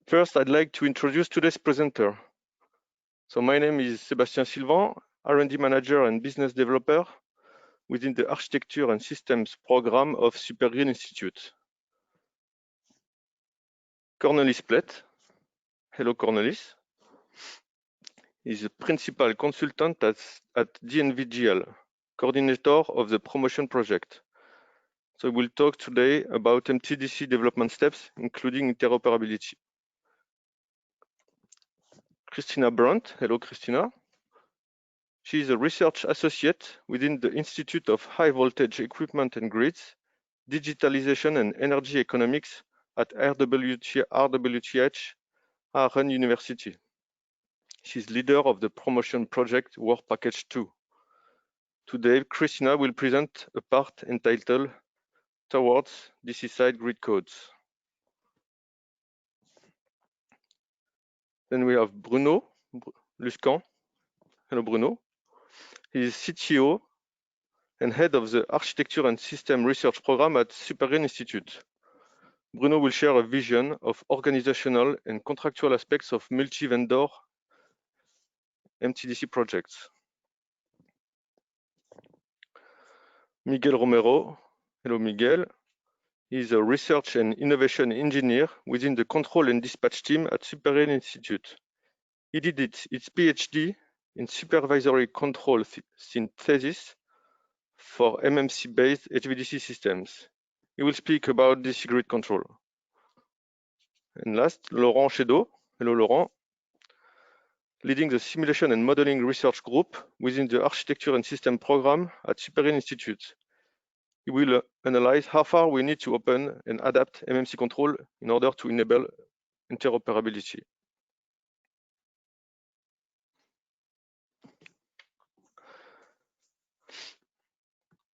First, I'd like to introduce today's presenter. So my name is Sébastien Sylvain, R&D Manager and Business Developer within the Architecture and Systems program of Supergreen Institute. Cornelis Plett, hello Cornelis, is a Principal Consultant at DNVGL, Coordinator of the Promotion Project. So we'll talk today about MTDC development steps, including interoperability. Christina Brandt, hello Christina. She is a research associate within the Institute of High Voltage Equipment and Grids, Digitalization and Energy Economics at RWTH Aachen University. She's leader of the promotion project Work Package 2. Today, Christina will present a part entitled Towards DC-side Grid Codes. Then we have Bruno Luscan. Hello, Bruno. He is CTO and head of the Architecture and System Research Program at Supergreen Institute. Bruno will share a vision of organizational and contractual aspects of multi-vendor MTDC projects. Miguel Romero. Hello, Miguel. He is a research and innovation engineer within the control and dispatch team at Supergreen Institute. He did his PhD in supervisory control synthesis for MMC-based HVDC systems. He will speak about DC grid control. And last, Laurent Chedeau. Hello, Laurent. Leading the Simulation and Modeling Research Group within the Architecture and System program at Supergreen Institute. He will analyze how far we need to open and adapt MMC control in order to enable interoperability.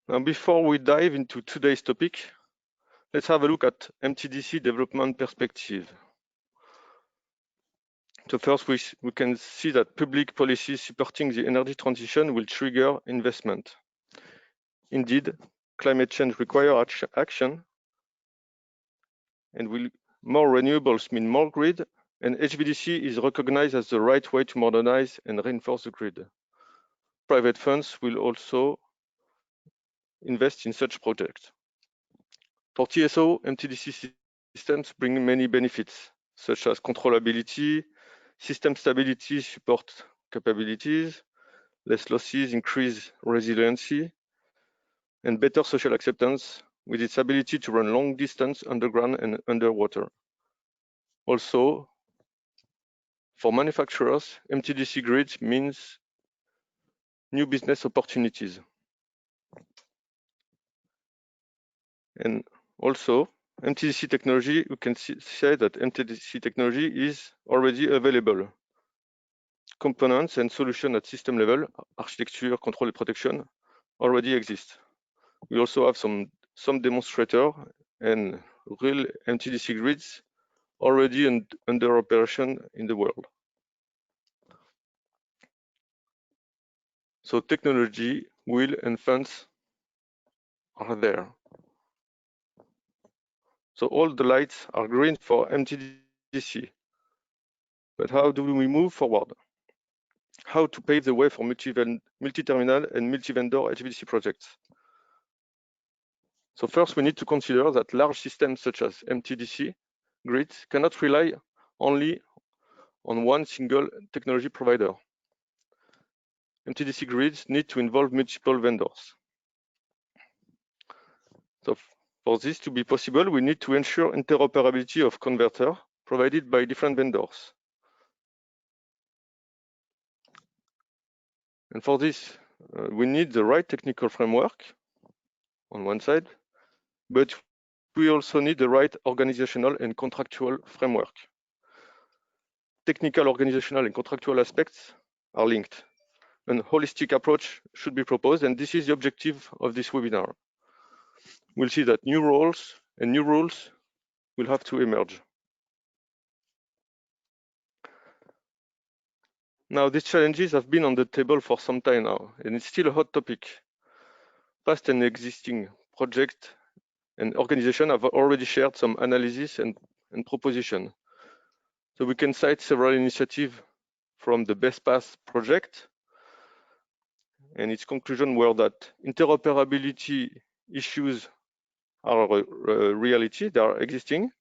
Now, before we dive into today's topic, let's have a look at MTDC development perspective. So first, we can see that public policies supporting the energy transition will trigger investment. Indeed, climate change requires action, and more renewables mean more grid, and HVDC is recognized as the right way to modernize and reinforce the grid. Private funds will also invest in such projects. For TSO, MTDC systems bring many benefits, such as controllability, system stability, support capabilities, less losses, increased resiliency, and better social acceptance with its ability to run long distance underground and underwater. Also, for manufacturers, MTDC grids means new business opportunities. And also, MTDC technology, you can say that MTDC technology is already available. Components and solutions at system level, architecture, control and protection, already exist. We also have some demonstrator and real MTDC grids already under operation in the world. So technology, will, and funds are there. So all the lights are green for MTDC. But how do we move forward? How to pave the way for multi-terminal and multi-vendor HVDC projects? So first, we need to consider that large systems such as MTDC grids cannot rely only on one single technology provider. MTDC grids need to involve multiple vendors. So for this to be possible, we need to ensure interoperability of converter provided by different vendors. And for this, we need the right technical framework on one side, but we also need the right organizational and contractual framework. Technical, organizational, and contractual aspects are linked. An holistic approach should be proposed, and this is the objective of this webinar. We'll see that new roles and new rules will have to emerge. Now, these challenges have been on the table for some time now, and it's still a hot topic. Past and existing projects and organizations have already shared some analysis and proposition. So we can cite several initiatives from the Best Path project, and its conclusion were that interoperability issues are a reality, they are existing,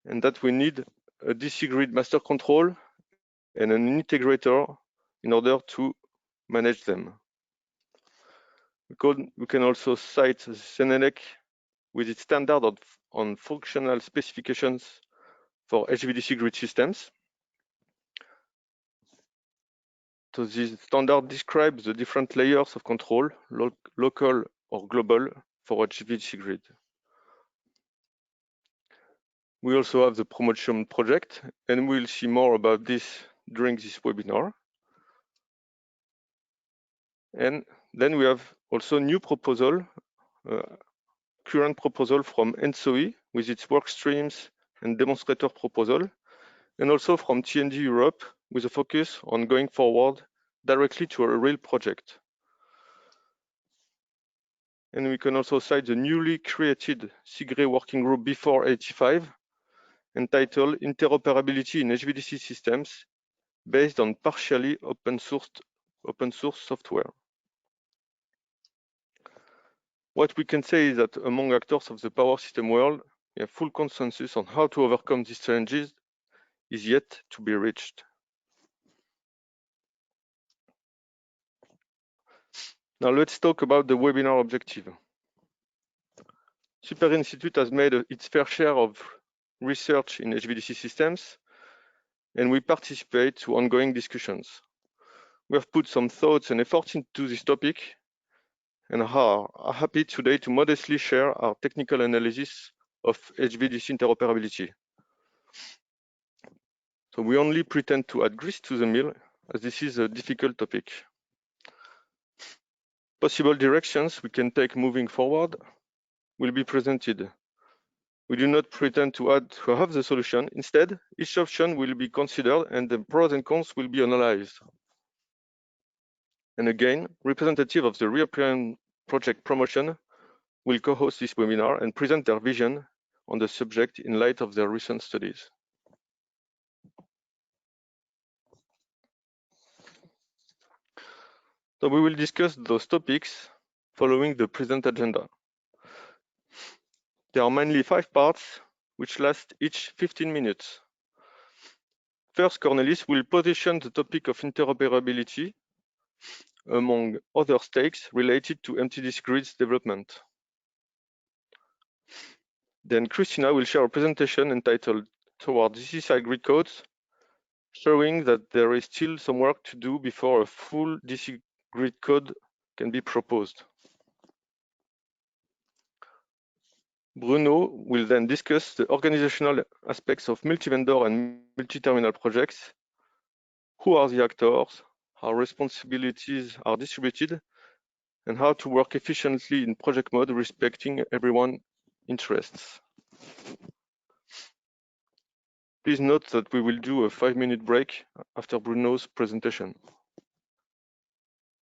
and that we need a DC grid master control and an integrator in order to manage them. We can also cite Senelec with its standard on functional specifications for HVDC grid systems. So this standard describes the different layers of control, local or global, for HVDC grid. We also have the promotion project, and we'll see more about this during this webinar. And then we have also new proposal, current proposal from ENSOE with its work streams and demonstrator proposal, and also from T&D Europe with a focus on going forward directly to a real project. And we can also cite the newly created SIGRE working group before 85, entitled Interoperability in HVDC Systems, based on partially open source software. What we can say is that among actors of the power system world, we have full consensus on how to overcome these challenges is yet to be reached. Now let's talk about the webinar objective. Super Institute has made its fair share of research in HVDC systems, and we participate to ongoing discussions. We have put some thoughts and efforts into this topic and are happy today to modestly share our technical analysis of HVDC interoperability. So we only pretend to add grease to the mill, as this is a difficult topic. Possible directions we can take moving forward will be presented. We do not pretend to have the solution. Instead, each option will be considered and the pros and cons will be analyzed. And again, representative of the European project promotion will co-host this webinar and present their vision on the subject in light of their recent studies. So we will discuss those topics following the present agenda. There are mainly 5 parts, which last each 15 minutes. First, Cornelis will position the topic of interoperability among other stakes related to MTDC grids development. Then Christina will share a presentation entitled Toward DC-side grid codes, showing that there is still some work to do before a full DC grid code can be proposed. Bruno will then discuss the organizational aspects of multi-vendor and multi-terminal projects. Who are the actors, how responsibilities are distributed, and how to work efficiently in project mode, respecting everyone's interests. Please note that we will do a 5-minute break after Bruno's presentation.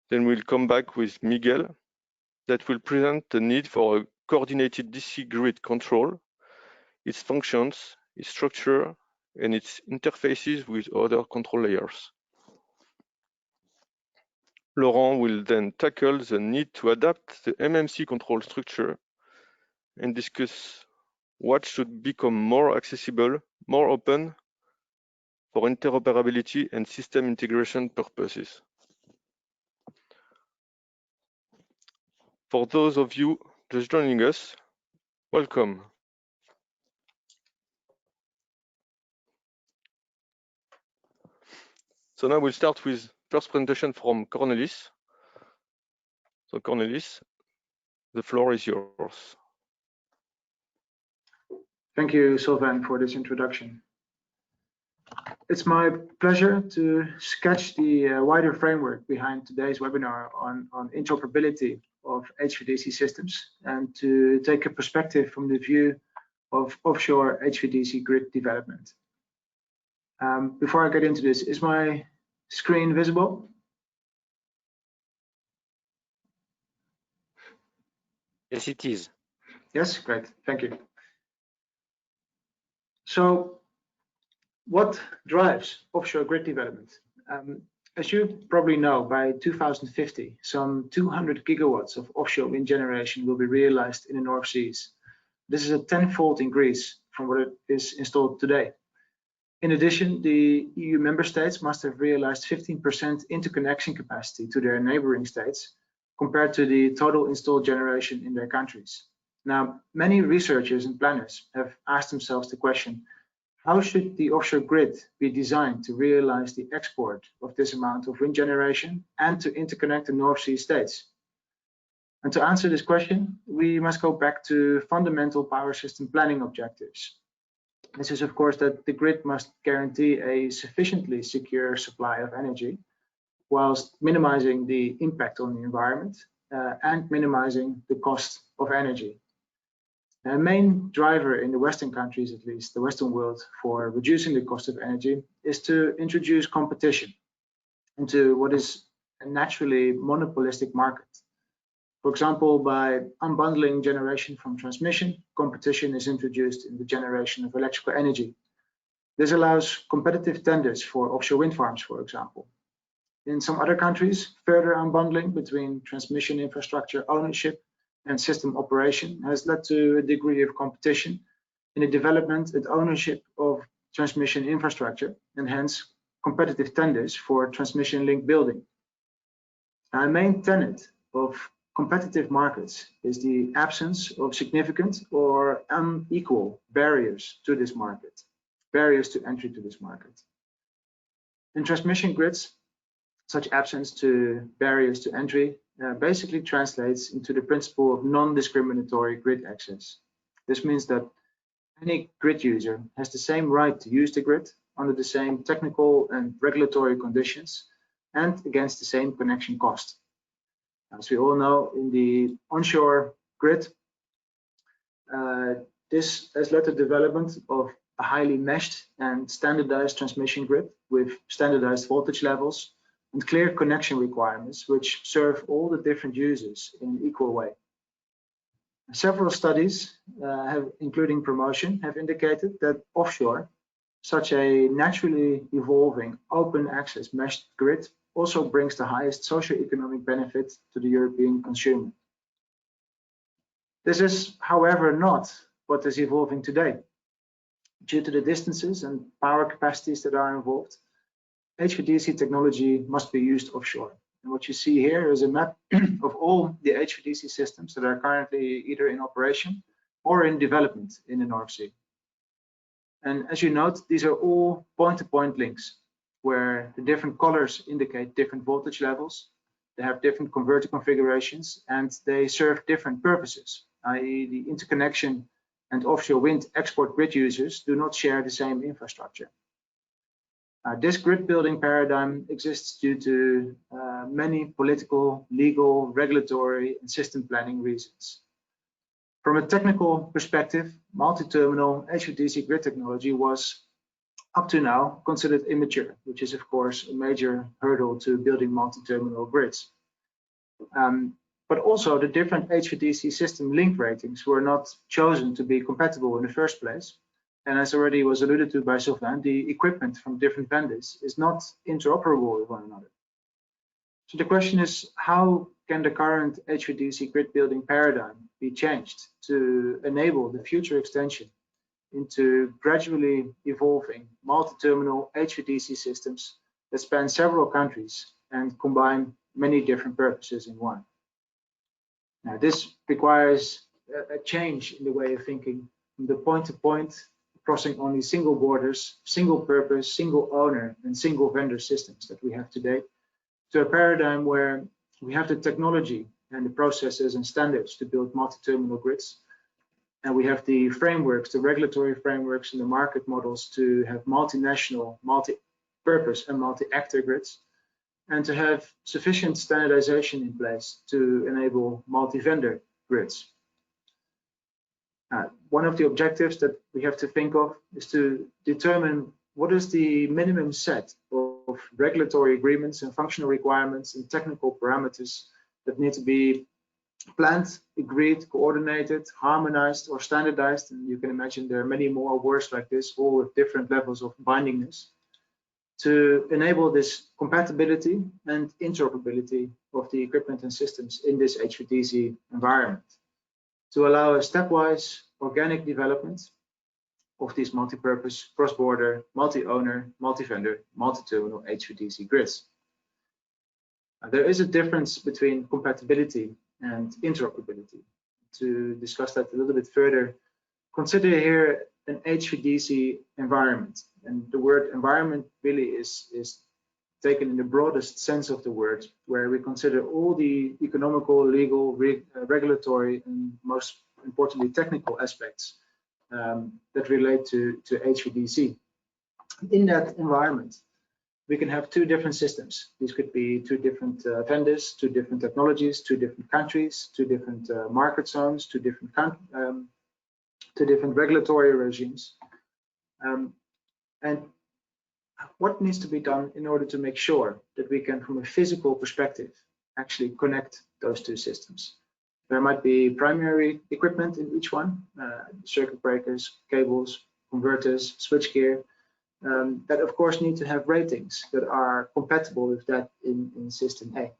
Then we'll come back with Miguel, that will present the need for a coordinated DC grid control, its functions, its structure, and its interfaces with other control layers. Laurent will then tackle the need to adapt the MMC control structure and discuss what should become more accessible, more open for interoperability and system integration purposes. For those of you just joining us, welcome. So now we'll start with first presentation from Cornelis. So Cornelis, the floor is yours. Thank you, Sylvain, for this introduction. It's my pleasure to sketch the wider framework behind today's webinar on interoperability of HVDC systems and to take a perspective from the view of offshore HVDC grid development. Before I get into this, is my screen visible? Yes, it is. Yes, great, thank you. So What drives offshore grid development? As you probably know, by 2050, some 200 gigawatts of offshore wind generation will be realized in the North Seas. This is a 10-fold increase from what is installed today. In addition, the EU member states must have realized 15% interconnection capacity to their neighboring states compared to the total installed generation in their countries. Now, many researchers and planners have asked themselves the question, how should the offshore grid be designed to realize the export of this amount of wind generation and to interconnect the North Sea states? And to answer this question, we must go back to fundamental power system planning objectives. This is, of course, that the grid must guarantee a sufficiently secure supply of energy, whilst minimizing the impact on the environment and minimizing the cost of energy. A main driver in the Western countries, at least the Western world, for reducing the cost of energy is to introduce competition into what is a naturally monopolistic market. For example, by unbundling generation from transmission, competition is introduced in the generation of electrical energy. This allows competitive tenders for offshore wind farms, for example. In some other countries, further unbundling between transmission infrastructure ownership and system operation has led to a degree of competition in the development and ownership of transmission infrastructure, and hence competitive tenders for transmission link building. A main tenet of competitive markets is the absence of significant or unequal barriers to this market, barriers to entry to this market. In transmission grids, such absence to barriers to entry basically translates into the principle of non-discriminatory grid access. This means that any grid user has the same right to use the grid under the same technical and regulatory conditions and against the same connection cost. As we all know, in the onshore grid, this has led to the development of a highly meshed and standardized transmission grid with standardized voltage levels and clear connection requirements, which serve all the different users in an equal way. Several studies, including Promotion, have indicated that offshore, such a naturally evolving open access meshed grid also brings the highest socio-economic benefit to the European consumer. This is, however, not what is evolving today. Due to the distances and power capacities that are involved, HVDC technology must be used offshore. And what you see here is a map of all the HVDC systems that are currently either in operation or in development in the North Sea. And as you note, these are all point-to-point links, where the different colors indicate different voltage levels, they have different converter configurations, and they serve different purposes, i.e. the interconnection and offshore wind export grid users do not share the same infrastructure. This grid building paradigm exists due to many political, legal, regulatory, and system planning reasons. From a technical perspective, multi-terminal HVDC grid technology was, up to now, considered immature, which is, of course, a major hurdle to building multi-terminal grids. But also, the different HVDC system link ratings were not chosen to be compatible in the first place. And as already was alluded to by Sylvain, the equipment from different vendors is not interoperable with one another. So the question is, how can the current HVDC grid building paradigm be changed to enable the future extension into gradually evolving multi-terminal HVDC systems that span several countries and combine many different purposes in one? Now, this requires a change in the way of thinking from the point-to-point, crossing only single borders, single purpose, single owner, and single vendor systems that we have today, to a paradigm where we have the technology and the processes and standards to build multi-terminal grids, and we have the frameworks, the regulatory frameworks and the market models to have multinational, multi-purpose and multi-actor grids, and to have sufficient standardization in place to enable multi-vendor grids. One of the objectives that we have to think of is to determine what is the minimum set of regulatory agreements and functional requirements and technical parameters that need to be planned, agreed, coordinated, harmonized, or standardized. And you can imagine there are many more words like this, all with different levels of bindingness, to enable this compatibility and interoperability of the equipment and systems in this HVDC environment, to allow a stepwise organic development of these multi-purpose, cross-border, multi-owner, multi-vendor, multi-terminal HVDC grids. There is a difference between compatibility and interoperability. To discuss that a little bit further, consider here an HVDC environment. And the word environment really is taken in the broadest sense of the word, where we consider all the economical, legal, regulatory, and most importantly, technical aspects that relate to HVDC. In that environment, we can have two different systems. These could be two different vendors, two different technologies, two different countries, two different market zones, two different regulatory regimes. And what needs to be done in order to make sure that we can, from a physical perspective, actually connect those two systems? There might be primary equipment in each one, circuit breakers, cables, converters, switchgear, that of course need to have ratings that are compatible with that in system A.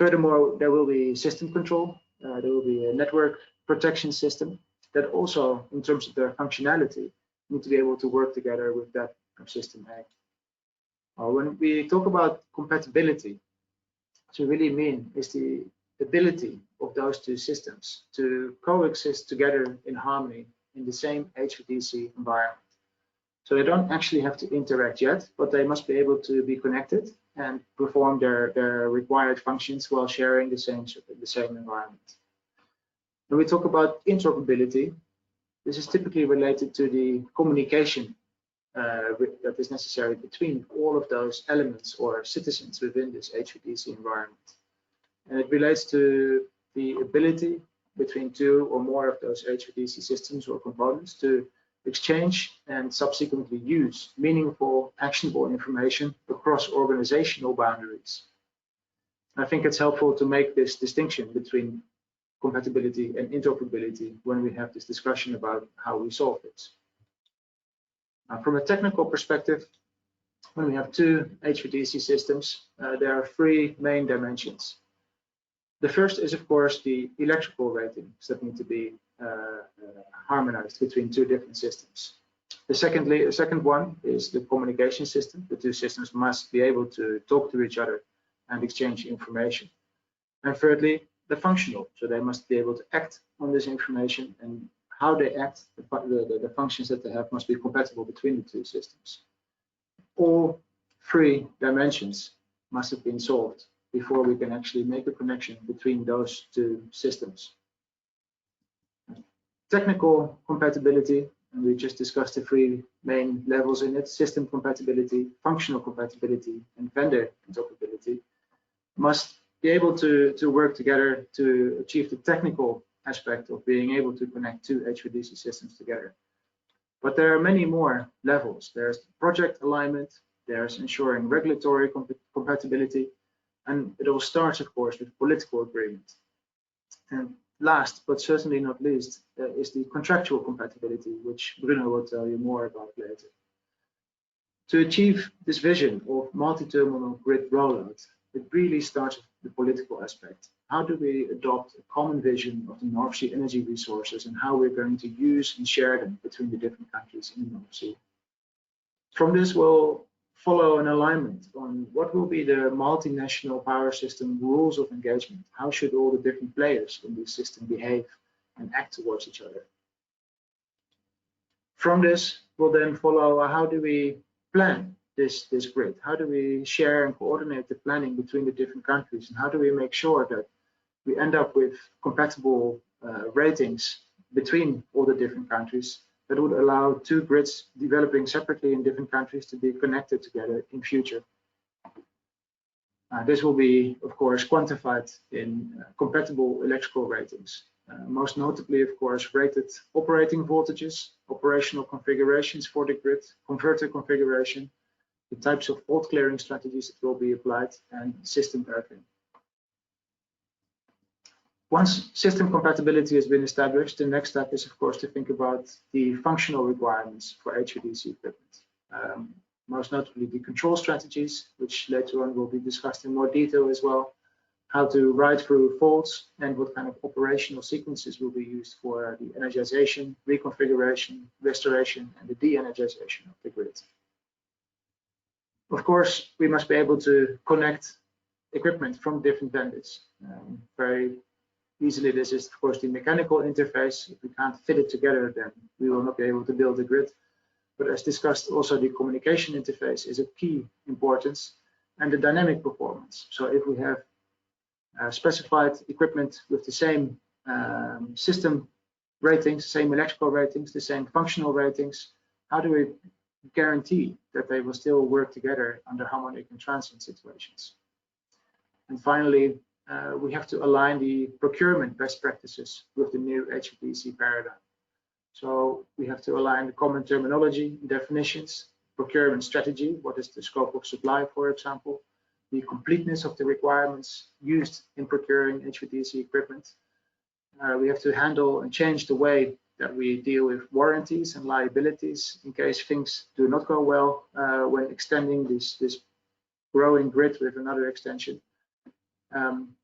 Furthermore, there will be system control, there will be a network protection system that also, in terms of their functionality, need to be able to work together with that of system A. When we talk about compatibility, what we really mean is the ability of those two systems to coexist together in harmony in the same HVDC environment. So they don't actually have to interact yet, but they must be able to be connected and perform their required functions while sharing the same environment. When we talk about interoperability, this is typically related to the communication that is necessary between all of those elements or citizens within this HVDC environment. And it relates to the ability between two or more of those HVDC systems or components to exchange and subsequently use meaningful, actionable information across organizational boundaries. I think it's helpful to make this distinction between compatibility and interoperability when we have this discussion about how we solve this. From a technical perspective, when we have two HVDC systems, there are three main dimensions. The first is, of course, the electrical ratings that need to be harmonized between two different systems. The second one is the communication system. The two systems must be able to talk to each other and exchange information. And thirdly, the functional. So they must be able to act on this information, and how they act, the functions that they have must be compatible between the two systems. All three dimensions must have been solved before we can actually make a connection between those two systems. Technical compatibility, and we just discussed the three main levels in it: system compatibility, functional compatibility, and vendor interoperability, must be able to work together to achieve the technical aspect of being able to connect two HVDC systems together. But there are many more levels. There's project alignment, there's ensuring regulatory compatibility, and it all starts, of course, with political agreement. And last, but certainly not least, is the contractual compatibility, which Bruno will tell you more about later. To achieve this vision of multi-terminal grid rollout, it really starts with the political aspect. How do we adopt a common vision of the North Sea energy resources and how we're going to use and share them between the different countries in the North Sea? From this will follow an alignment on what will be the multinational power system rules of engagement. How should all the different players in this system behave and act towards each other? From this will then follow how do we plan this grid? How do we share and coordinate the planning between the different countries? And how do we make sure that we end up with compatible ratings between all the different countries that would allow two grids developing separately in different countries to be connected together in future? This will be, of course, quantified in compatible electrical ratings. Most notably, of course, rated operating voltages, operational configurations for the grid, converter configuration, the types of fault clearing strategies that will be applied, and system earthing. Once system compatibility has been established, the next step is, of course, to think about the functional requirements for HVDC equipment. Most notably the control strategies, which later on will be discussed in more detail as well, how to ride through faults, and what kind of operational sequences will be used for the energization, reconfiguration, restoration, and the de-energization of the grid. Of course, we must be able to connect equipment from different vendors. Very easily, this is, of course, the mechanical interface. If we can't fit it together, then we will not be able to build the grid. But as discussed, also the communication interface is of key importance, and the dynamic performance. So if we have specified equipment with the same system ratings, same electrical ratings, the same functional ratings, how do we guarantee that they will still work together under harmonic and transient situations? And finally, we have to align the procurement best practices with the new HVDC paradigm. So we have to align the common terminology, definitions, procurement strategy, what is the scope of supply, for example, the completeness of the requirements used in procuring HVDC equipment. We have to handle and change the way that we deal with warranties and liabilities in case things do not go well when extending this growing grid with another extension.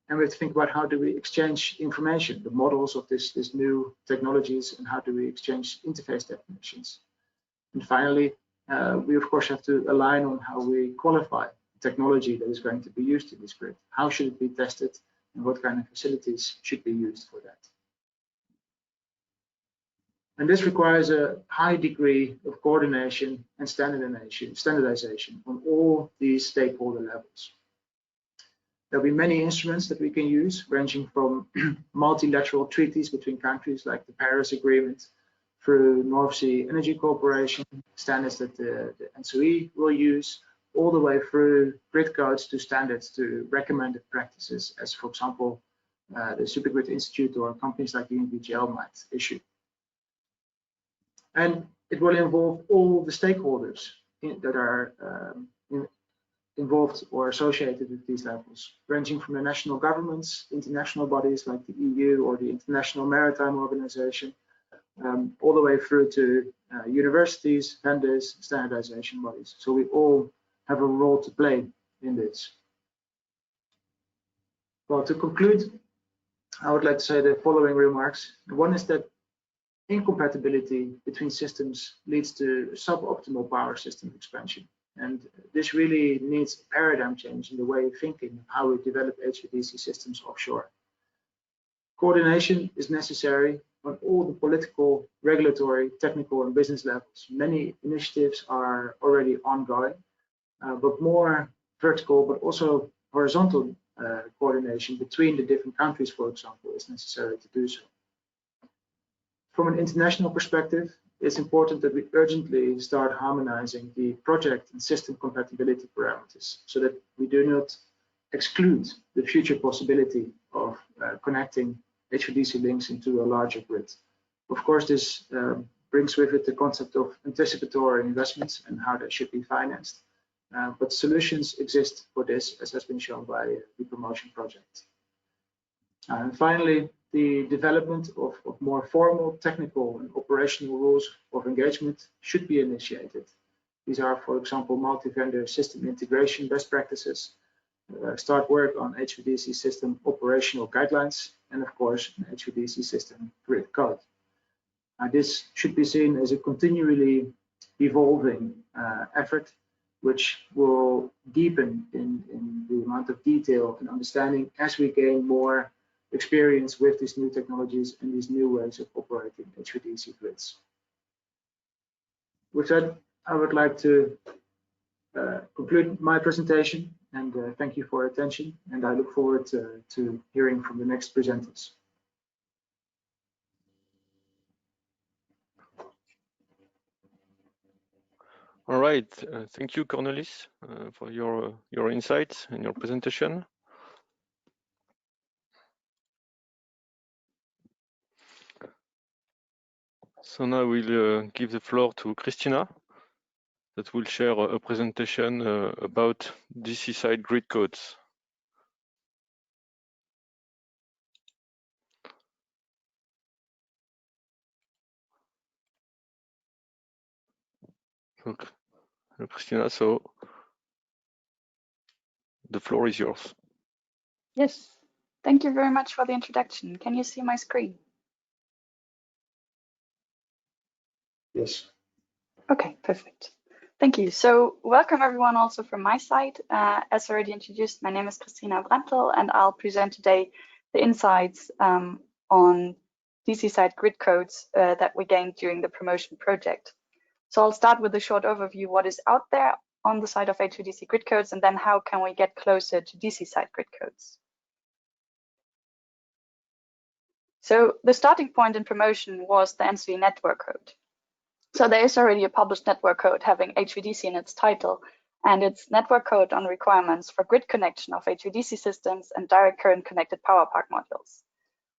And we have to think about how do we exchange information, the models of this new technologies, and how do we exchange interface definitions. And finally, we of course have to align on how we qualify technology that is going to be used in this grid. How should it be tested, and what kind of facilities should be used for that? And this requires a high degree of coordination and standardization on all these stakeholder levels. There'll be many instruments that we can use, ranging from multilateral treaties between countries like the Paris Agreement, through North Sea Energy Corporation, standards that the NSOE will use, all the way through grid codes to standards to recommended practices, as for example, the Supergrid Institute or companies like the ENVGL might issue. And it will involve all the stakeholders that are involved or associated with these levels, ranging from the national governments, international bodies like the EU or the International Maritime Organization, all the way through to universities, vendors, standardization bodies. So we all have a role to play in this. Well, to conclude, I would like to say the following remarks. One is that incompatibility between systems leads to suboptimal power system expansion. And this really needs a paradigm change in the way of thinking of how we develop HVDC systems offshore. Coordination is necessary on all the political, regulatory, technical, and business levels. Many initiatives are already ongoing, but more vertical, but also horizontal coordination between the different countries, for example, is necessary to do so. From an international perspective, it's important that we urgently start harmonizing the project and system compatibility parameters so that we do not exclude the future possibility of connecting HVDC links into a larger grid. Of course, this brings with it the concept of anticipatory investments and how they should be financed. But solutions exist for this, as has been shown by the promotion project. And finally, the development of more formal technical and operational rules of engagement should be initiated. These are, for example, multi-vendor system integration best practices, start work on HVDC system operational guidelines, and of course, an HVDC system grid code. This should be seen as a continually evolving effort, which will deepen in the amount of detail and understanding as we gain more experience with these new technologies and these new ways of operating HVDC grids. With that, I would like to conclude my presentation, and thank you for your attention, and I look forward to hearing from the next presenters. All right, thank you, Cornelis, for your insights and your presentation. So now we'll give the floor to Christina, that will share a presentation about DC side grid codes. Okay. Christina, so the floor is yours. Yes, thank you very much for the introduction. Can you see my screen? Yes. Okay, perfect. Thank you. So welcome everyone also from my side. As already introduced, my name is Christina Brandl, and I'll present today the insights on DC side grid codes that we gained during the promotion project. So I'll start with a short overview what is out there on the side of HVDC grid codes, and then how can we get closer to DC side grid codes. So the starting point in promotion was the NCE network code. So there is already a published network code having HVDC in its title, and it's network code on requirements for grid connection of HVDC systems and direct current connected power park modules.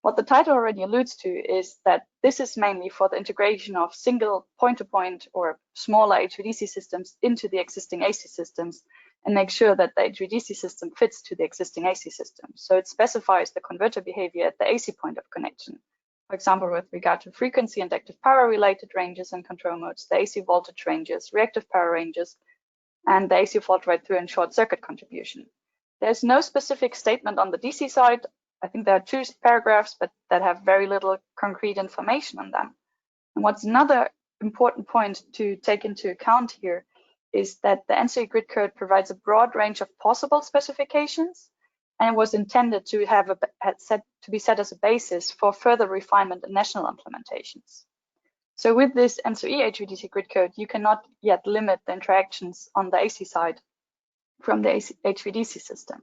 What the title already alludes to is that this is mainly for the integration of single point-to-point or smaller HVDC systems into the existing AC systems and make sure that the HVDC system fits to the existing AC system. So it specifies the converter behavior at the AC point of connection. For example, with regard to frequency and active power related ranges and control modes, the AC voltage ranges, reactive power ranges, and the AC fault right through and short circuit contribution. There's no specific statement on the DC side. I think there are 2 paragraphs, but that have very little concrete information on them. And what's another important point to take into account here is that the NCE grid code provides a broad range of possible specifications, and it was intended to be set as a basis for further refinement in national implementations. So with this NCE HVDC grid code, you cannot yet limit the interactions on the AC side from the HVDC system.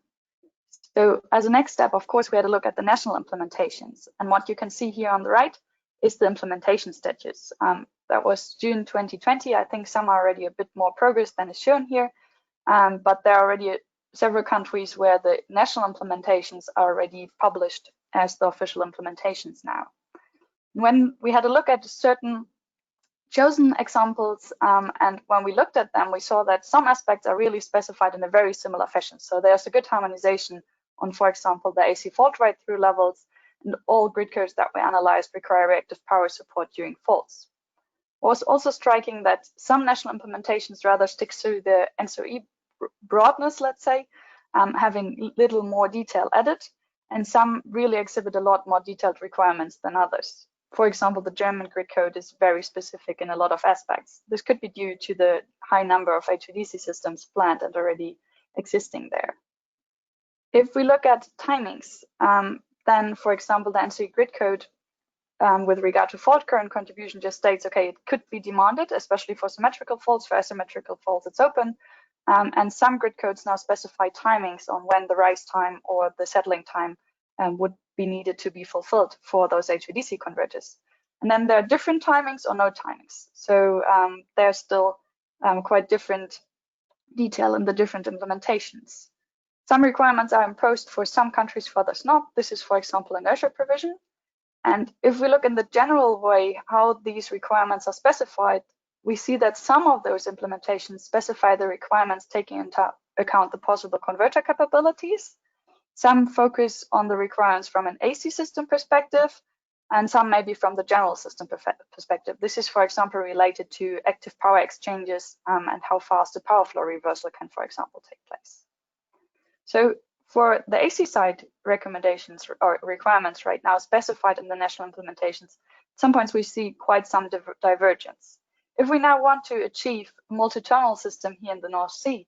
So as a next step, of course, we had a look at the national implementations. And what you can see here on the right is the implementation status. That was June 2020. I think some are already a bit more progress than is shown here, but there are already several countries where the national implementations are already published as the official implementations now. When we had a look at certain chosen examples, and when we looked at them, we saw that some aspects are really specified in a very similar fashion. So there's a good harmonization on, for example, the AC fault right-through levels, and all grid codes that we analyzed require reactive power support during faults. It was also striking that some national implementations rather stick to the NCE broadness, let's say, having little more detail added, and some really exhibit a lot more detailed requirements than others. For example, the German grid code is very specific in a lot of aspects. This could be due to the high number of HVDC systems planned and already existing there. If we look at timings, then, for example, the NCE grid code with regard to fault current contribution just states, okay, it could be demanded, especially for symmetrical faults. For asymmetrical faults, it's open. And some grid codes now specify timings on when the rise time or the settling time would be needed to be fulfilled for those HVDC converters. And then there are different timings or no timings. So there's still quite different detail in the different implementations. Some requirements are imposed for some countries, for others not. This is, for example, inertia provision. And if we look in the general way how these requirements are specified, we see that some of those implementations specify the requirements taking into account the possible converter capabilities. Some focus on the requirements from an AC system perspective, and some maybe from the general system perspective. This is, for example, related to active power exchanges and how fast the power flow reversal can, for example, take place. So for the AC side recommendations or requirements right now specified in the national implementations, at some points we see quite some divergence. If we now want to achieve a multi-terminal system here in the North Sea,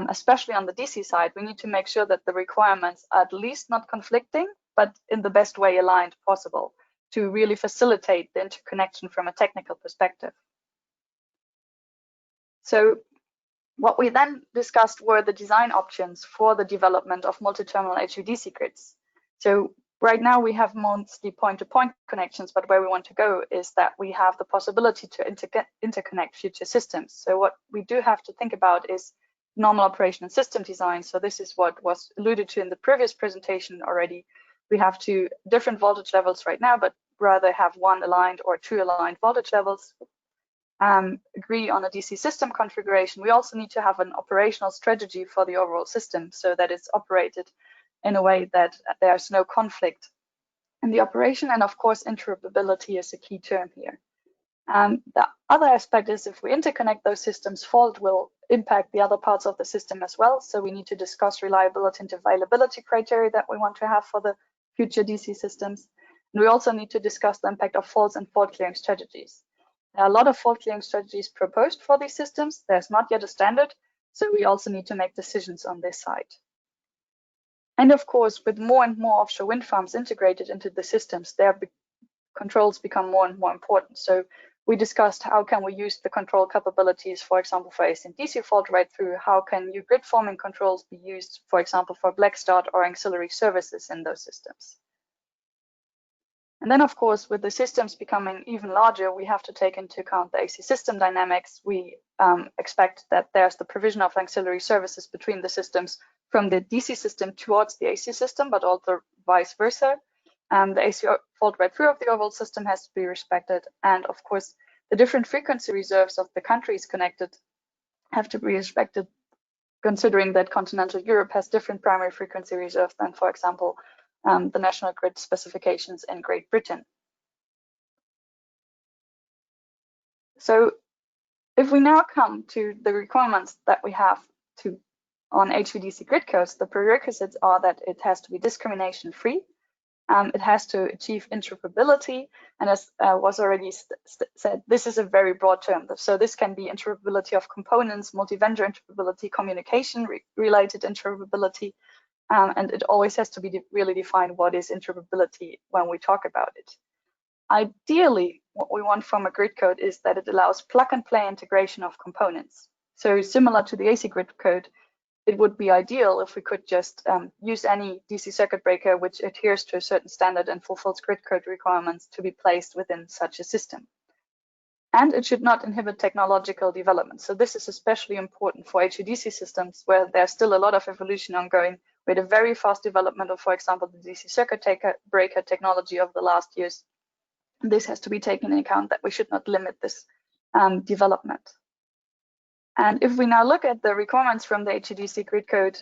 especially on the DC side, we need to make sure that the requirements are at least not conflicting, but in the best way aligned possible to really facilitate the interconnection from a technical perspective. So what we then discussed were the design options for the development of multi-terminal HVDC grids. So right now we have mostly point-to-point connections, but where we want to go is that we have the possibility to interconnect future systems. So what we do have to think about is normal operation and system design. So this is what was alluded to in the previous presentation already. We have 2 different voltage levels right now, but rather have 1 aligned or 2 aligned voltage levels. Agree on a DC system configuration. We also need to have an operational strategy for the overall system so that it's operated in a way that there's no conflict in the operation. And of course, interoperability is a key term here. The other aspect is if we interconnect those systems, fault will impact the other parts of the system as well. So we need to discuss reliability and availability criteria that we want to have for the future DC systems. And we also need to discuss the impact of faults and fault clearing strategies. There are a lot of fault clearing strategies proposed for these systems. There's not yet a standard, so we also need to make decisions on this side. And of course, with more and more offshore wind farms integrated into the systems, their controls become more and more important. So we discussed how can we use the control capabilities, for example, for AC and DC fault right through. How can new grid forming controls be used, for example, for black start or ancillary services in those systems? And then, of course, with the systems becoming even larger, we have to take into account the AC system dynamics. We expect that there's the provision of ancillary services between the systems from the DC system towards the AC system, but also vice versa. The AC fault right through of the overall system has to be respected. And of course, the different frequency reserves of the countries connected have to be respected, considering that continental Europe has different primary frequency reserves than, for example, the national grid specifications in Great Britain. So if we now come to the requirements that we have on HVDC grid codes, the prerequisites are that it has to be discrimination free. It has to achieve interoperability, and as was already said, this is a very broad term. So this can be interoperability of components, multi-vendor interoperability, communication related interoperability, and it always has to be really defined what is interoperability when we talk about it. Ideally, what we want from a grid code is that it allows plug and play integration of components. So similar to the AC grid code, it would be ideal if we could just use any DC circuit breaker which adheres to a certain standard and fulfills grid code requirements to be placed within such a system. And it should not inhibit technological development. So this is especially important for HVDC systems where there's still a lot of evolution ongoing. We had a very fast development of, for example, the DC circuit breaker technology over the last years. This has to be taken into account that we should not limit this development. And if we now look at the requirements from the HVDC grid code,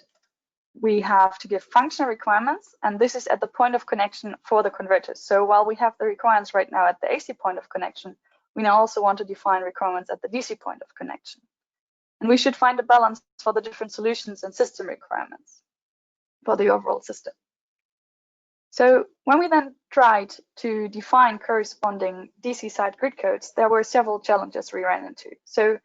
we have to give functional requirements, and this is at the point of connection for the converters. So while we have the requirements right now at the AC point of connection, we now also want to define requirements at the DC point of connection. And we should find a balance for the different solutions and system requirements for the overall system. So when we then tried to define corresponding DC side grid codes, there were several challenges we ran into. So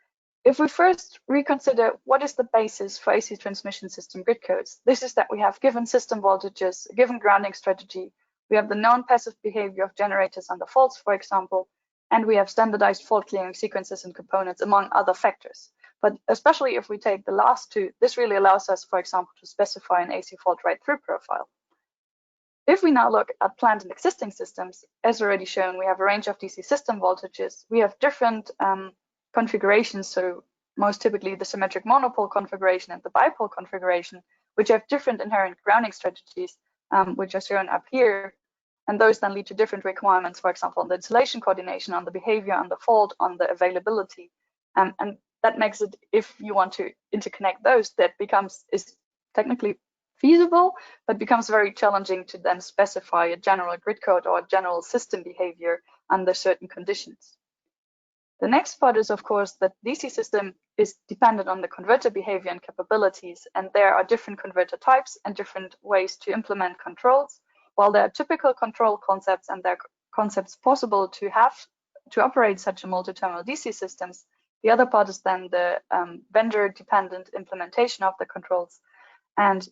if we first reconsider what is the basis for AC transmission system grid codes, this is that we have given system voltages, a given grounding strategy, we have the known passive behavior of generators under faults, for example, and we have standardized fault clearing sequences and components, among other factors. But especially if we take the last two, this really allows us, for example, to specify an AC fault right-through profile. If we now look at planned and existing systems, as already shown, we have a range of DC system voltages. We have different configurations, so most typically the symmetric monopole configuration and the bipole configuration, which have different inherent grounding strategies, which are shown up here. And those then lead to different requirements, for example, on the insulation coordination, on the behavior, on the fault, on the availability. And that makes it, if you want to interconnect those, that is technically feasible, but becomes very challenging to then specify a general grid code or a general system behavior under certain conditions. The next part is, of course, that DC system is dependent on the converter behavior and capabilities, and there are different converter types and different ways to implement controls. While there are typical control concepts and there are concepts possible to have to operate such a multi-terminal DC systems, the other part is then the vendor-dependent implementation of the controls. And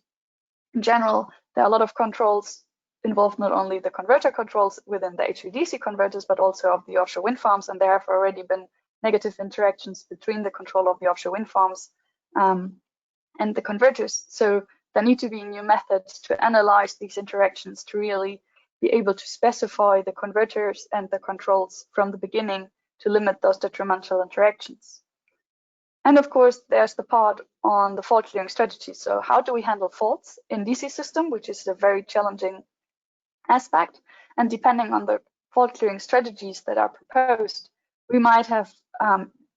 in general, there are a lot of controls involved, not only the converter controls within the HVDC converters, but also of the offshore wind farms. And there have already been negative interactions between the control of the offshore wind farms and the converters. So there need to be new methods to analyze these interactions to really be able to specify the converters and the controls from the beginning to limit those detrimental interactions. And of course, there's the part on the fault clearing strategy. So how do we handle faults in DC system, which is a very challenging aspect. And depending on the fault clearing strategies that are proposed, we might have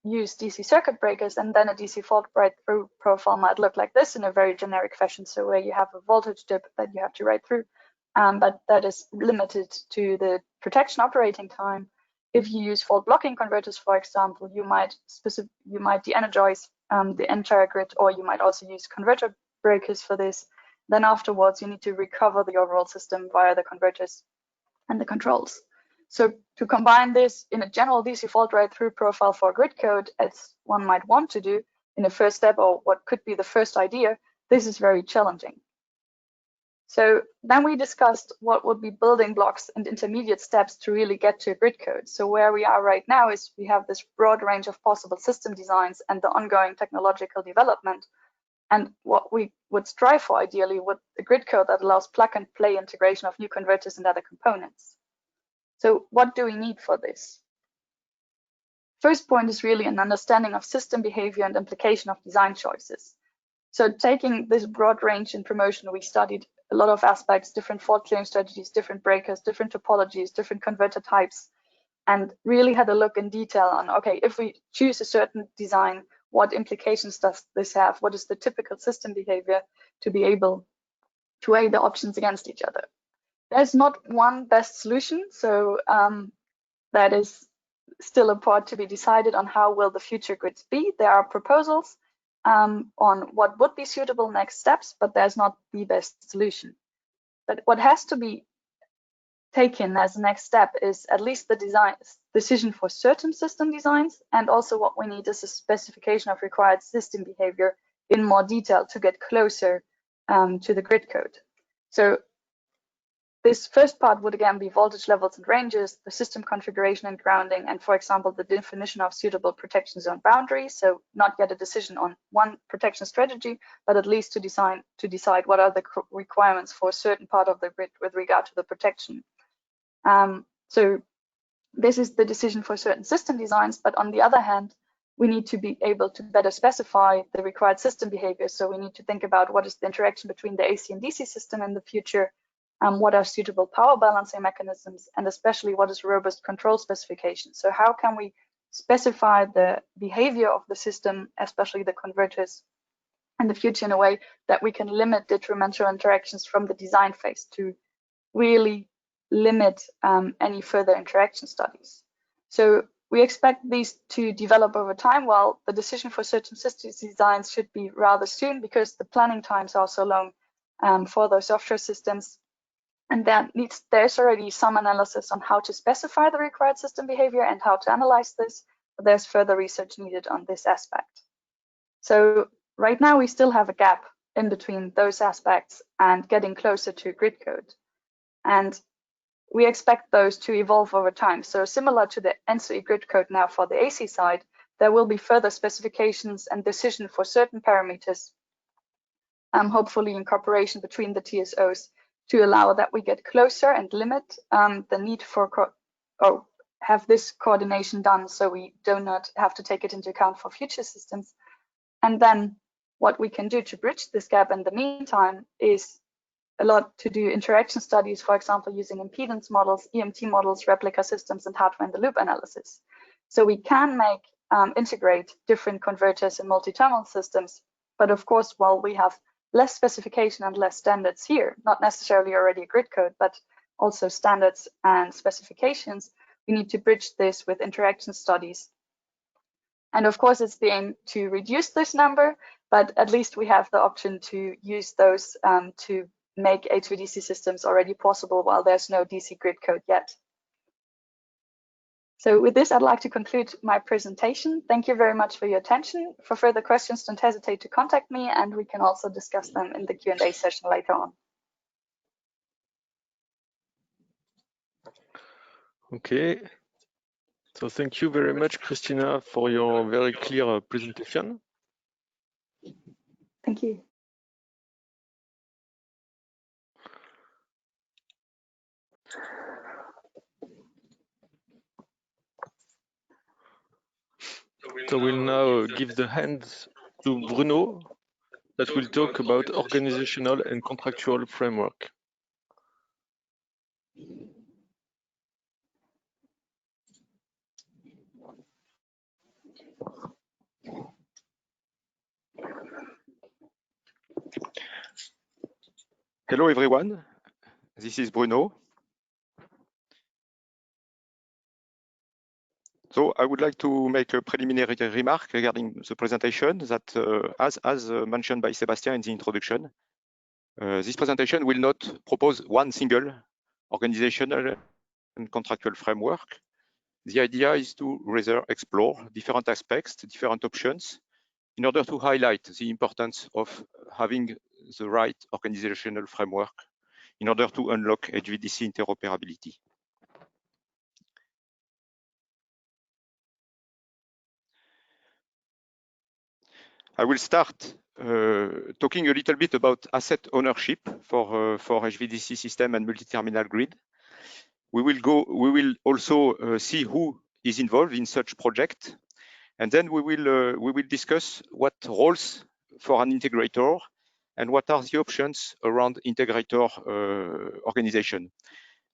used DC circuit breakers, and then a DC fault right-through profile might look like this in a very generic fashion. So where you have a voltage dip that you have to write through, but that is limited to the protection operating time. if you use fault blocking converters, for example, you might de-energize the entire grid, or you might also use converter breakers for this. Then afterwards, you need to recover the overall system via the converters and the controls. So to combine this in a general DC fault rate through profile for grid code, as one might want to do in a first step, or what could be the first idea, this is very challenging. So then we discussed what would be building blocks and intermediate steps to really get to a grid code. So where we are right now is we have this broad range of possible system designs and the ongoing technological development. And what we would strive for ideally would a grid code that allows plug and play integration of new converters and other components. So what do we need for this? First point is really an understanding of system behavior and implication of design choices. So taking this broad range in promotion, we studied a lot of aspects, different fault clearing strategies, different breakers, different topologies, different converter types, and really had a look in detail on, okay, if we choose a certain design, what implications does this have? What is the typical system behavior to be able to weigh the options against each other? There's not one best solution, so that is still a part to be decided on how will the future grids be. There are proposals on what would be suitable next steps, but there's not the best solution. But what has to be taken as the next step is at least the decision for certain system designs, and also what we need is a specification of required system behavior in more detail to get closer to the grid code. So this first part would again be voltage levels and ranges, the system configuration and grounding, and for example, the definition of suitable protection zone boundaries. So not yet a decision on one protection strategy, but at least to decide what are the requirements for a certain part of the grid with regard to the protection. So this is the decision for certain system designs, but on the other hand, we need to be able to better specify the required system behavior. So we need to think about what is the interaction between the AC and DC system in the future, what are suitable power balancing mechanisms, and especially what is robust control specification. So how can we specify the behavior of the system, especially the converters, in the future in a way that we can limit detrimental interactions from the design phase to really limit any further interaction studies. So we expect these to develop over time, while the decision for certain system designs should be rather soon because the planning times are so long for those offshore systems. And there's already some analysis on how to specify the required system behavior and how to analyze this, but there's further research needed on this aspect. So right now we still have a gap in between those aspects and getting closer to grid code. And we expect those to evolve over time. So similar to the NCE grid code now for the AC side, there will be further specifications and decision for certain parameters, hopefully in cooperation between the TSOs, to allow that we get closer and limit the need for or have this coordination done, so we do not have to take it into account for future systems. And then what we can do to bridge this gap in the meantime is a lot to do interaction studies, for example, using impedance models, EMT models, replica systems, and hardware in the loop analysis. So we can integrate different converters in multi-terminal systems, but of course, while we have less specification and less standards here, not necessarily already a grid code, but also standards and specifications, we need to bridge this with interaction studies. And of course, it's the aim to reduce this number, but at least we have the option to use those to make HVDC systems already possible while there's no DC grid code yet. So with this, I'd like to conclude my presentation. Thank you very much for your attention. For further questions, don't hesitate to contact me, and we can also discuss them in the Q&A session later on. Okay. So thank you very much, Christina, for your very clear presentation. Thank you. So we'll now give the hands to Bruno, that will talk about organizational and contractual framework. Hello everyone, this is Bruno. So I would like to make a preliminary remark regarding the presentation that, as mentioned by Sebastian in the introduction, this presentation will not propose one single organizational and contractual framework. The idea is to rather explore different aspects, different options, in order to highlight the importance of having the right organizational framework in order to unlock HVDC interoperability. I will start talking a little bit about asset ownership for HVDC system and multi-terminal grid. We will also see who is involved in such project, and then we will discuss what roles for an integrator and what are the options around integrator organization.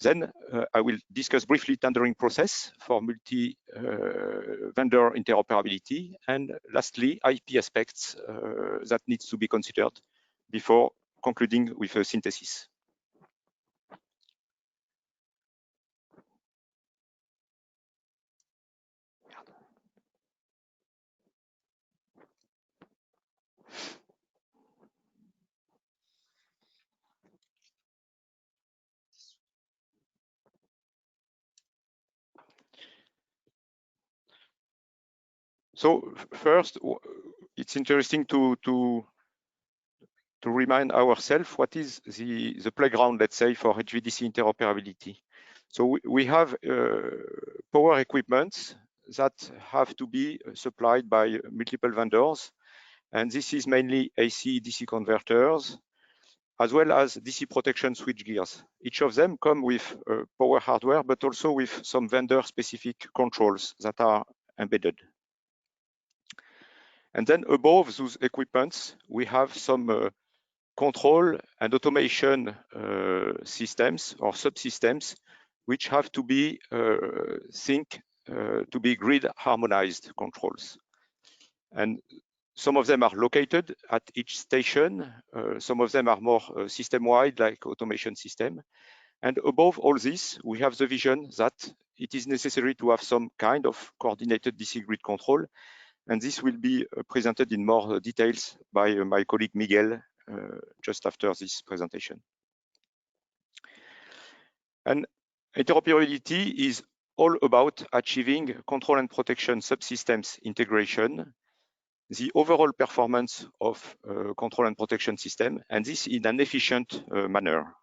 Then I will discuss briefly tendering process for multi-vendor interoperability, and lastly, IP aspects that needs to be considered before concluding with a synthesis. So first, it's interesting to remind ourselves what is the playground, let's say, for HVDC interoperability. So we have power equipment that have to be supplied by multiple vendors, and this is mainly AC DC converters, as well as DC protection switch gears. Each of them come with power hardware, but also with some vendor-specific controls that are embedded. And then above those equipments, we have some control and automation systems or subsystems, which have to be to be grid harmonized controls. And some of them are located at each station. Some of them are more system-wide, like automation system. And above all this, we have the vision that it is necessary to have some kind of coordinated DC grid control. And this will be presented in more details by my colleague Miguel just after this presentation. And interoperability is all about achieving control and protection subsystems integration, the overall performance of control and protection system, and this in an efficient manner.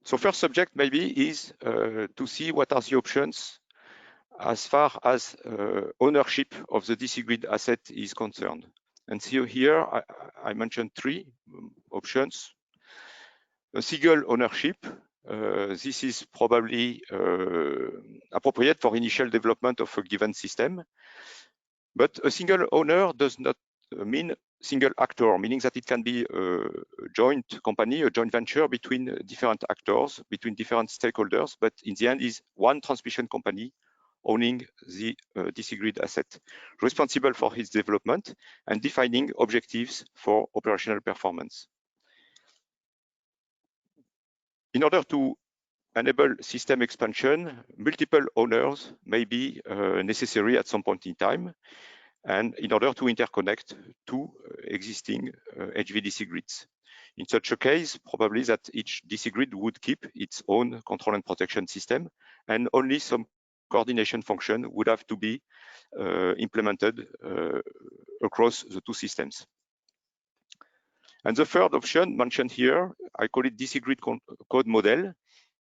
So first subject maybe is to see what are the options as far as ownership of the DC grid asset is concerned. And so here I mentioned three options. A single ownership, this is probably appropriate for initial development of a given system. But a single owner does not mean single actor, meaning that it can be a joint company, a joint venture between different actors, between different stakeholders, but in the end is one transmission company owning the DC grid asset, responsible for its development and defining objectives for operational performance. In order to enable system expansion, multiple owners may be necessary at some point in time, and in order to interconnect two existing HVDC grids. In such a case, probably that each DC grid would keep its own control and protection system, and only some coordination function would have to be implemented across the two systems. And the third option mentioned here, I call it DC grid code model,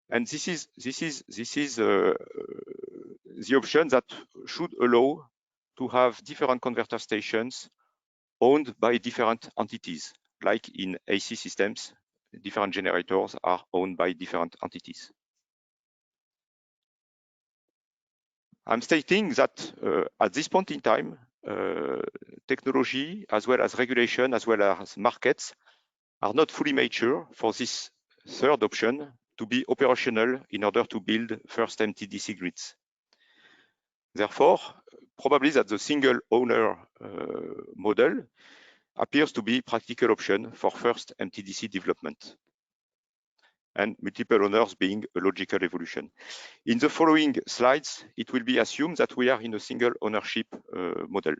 and this is the option that should allow to have different converter stations owned by different entities, like in AC systems, different generators are owned by different entities. I'm stating that at this point in time, technology as well as regulation as well as markets are not fully mature for this third option to be operational in order to build first MTDC grids. Therefore, probably that the single owner model appears to be practical option for first MTDC development. and multiple owners being a logical evolution. In the following slides, it will be assumed that we are in a single ownership model.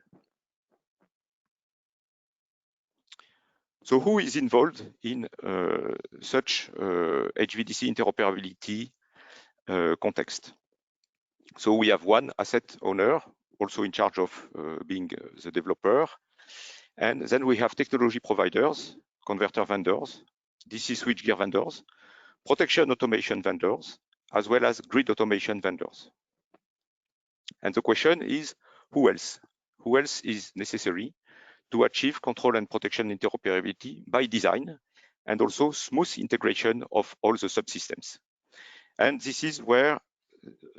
So who is involved in such HVDC interoperability context? So we have one asset owner, also in charge of being the developer. And then we have technology providers, converter vendors, DC switchgear vendors, protection automation vendors, as well as grid automation vendors. And the question is, who else? Who else is necessary to achieve control and protection interoperability by design, and also smooth integration of all the subsystems? And this is where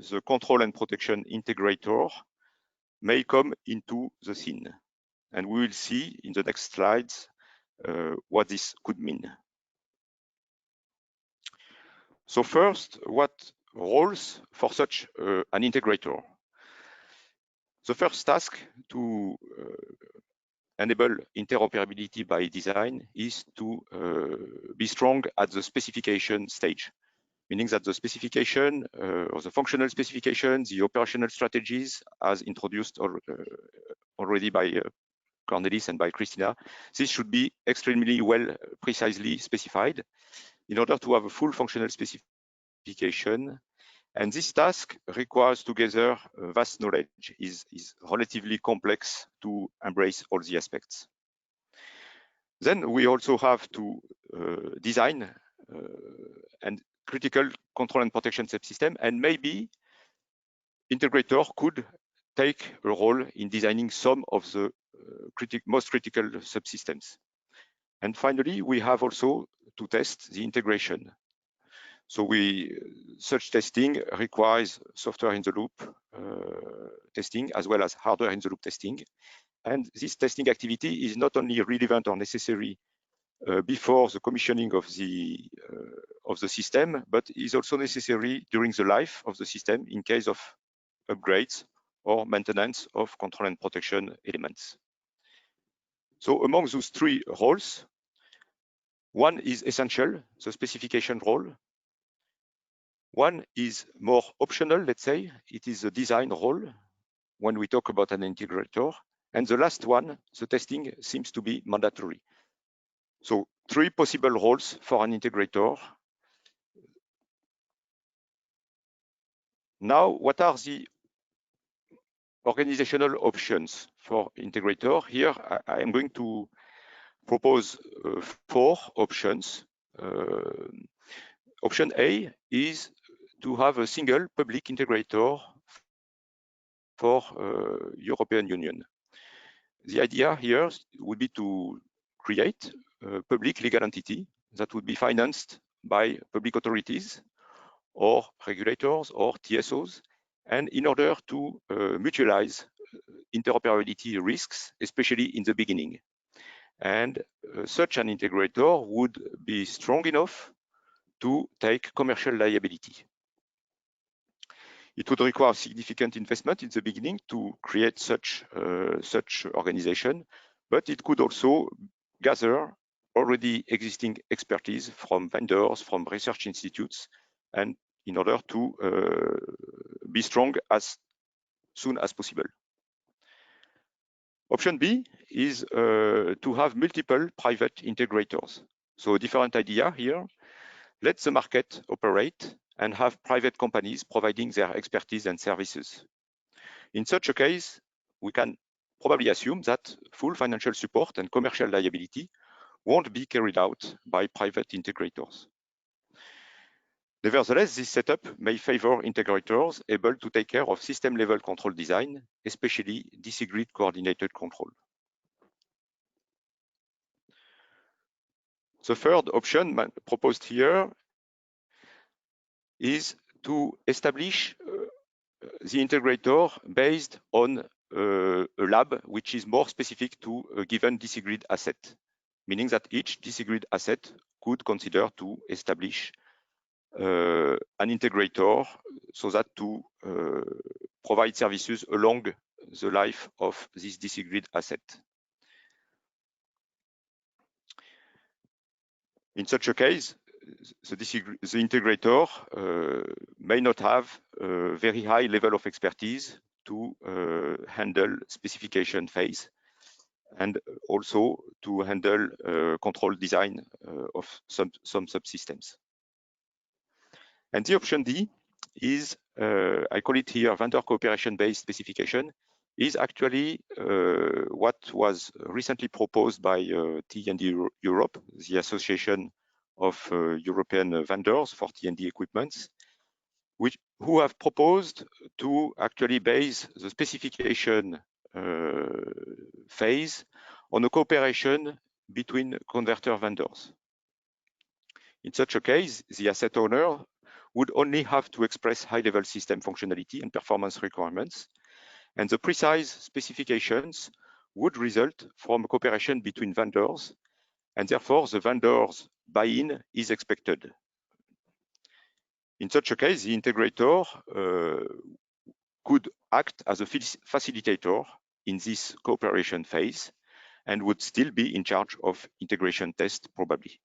the control and protection integrator may come into the scene. And we will see in the next slides what this could mean. So first, what roles for such an integrator? The first task to enable interoperability by design is to be strong at the specification stage, meaning that the specification or the functional specification, the operational strategies as introduced already by Cornelis and by Christina, this should be extremely well precisely specified in order to have a full functional specification. And this task requires together vast knowledge, is relatively complex to embrace all the aspects. Then we also have to design and critical control and protection subsystem, and maybe integrator could take a role in designing some of the most critical subsystems. And finally, we have also to test the integration. So such testing requires software in the loop testing as well as hardware in the loop testing. And this testing activity is not only relevant or necessary before the commissioning of the system, but is also necessary during the life of the system in case of upgrades or maintenance of control and protection elements. So among those three roles, one is essential, the specification role. One is more optional, let's say. It is a design role when we talk about an integrator. And the last one, the testing, seems to be mandatory. So three possible roles for an integrator. Now, what are the organizational options for integrator? Here, I am going to propose 4 options. Option A is to have a single public integrator for European Union. The idea here would be to create a public legal entity that would be financed by public authorities or regulators or TSOs, and in order to mutualize interoperability risks, especially in the beginning. And such an integrator would be strong enough to take commercial liability. It would require significant investment in the beginning to create such organization, but it could also gather already existing expertise from vendors, from research institutes, and in order to be strong as soon as possible. Option B is to have multiple private integrators. So a different idea here. Let the market operate and have private companies providing their expertise and services. In such a case, we can probably assume that full financial support and commercial liability won't be carried out by private integrators. Nevertheless, this setup may favor integrators able to take care of system-level control design, especially DC grid coordinated control. The third option proposed here is to establish the integrator based on a lab which is more specific to a given DC grid asset, meaning that each DC grid asset could consider to establish an integrator so that to provide services along the life of this DC grid asset. In such a case, the integrator may not have a very high level of expertise to handle specification phase and also to handle control design of some subsystems. And the option D is, I call it here, vendor cooperation-based specification, is actually what was recently proposed by T&D Europe, the Association of European Vendors for T&D Equipments, who have proposed to actually base the specification phase on a cooperation between converter vendors. In such a case, the asset owner would only have to express high-level system functionality and performance requirements, and the precise specifications would result from a cooperation between vendors, and therefore the vendors' buy-in is expected. In such a case, the integrator could act as a facilitator in this cooperation phase and would still be in charge of integration test, probably.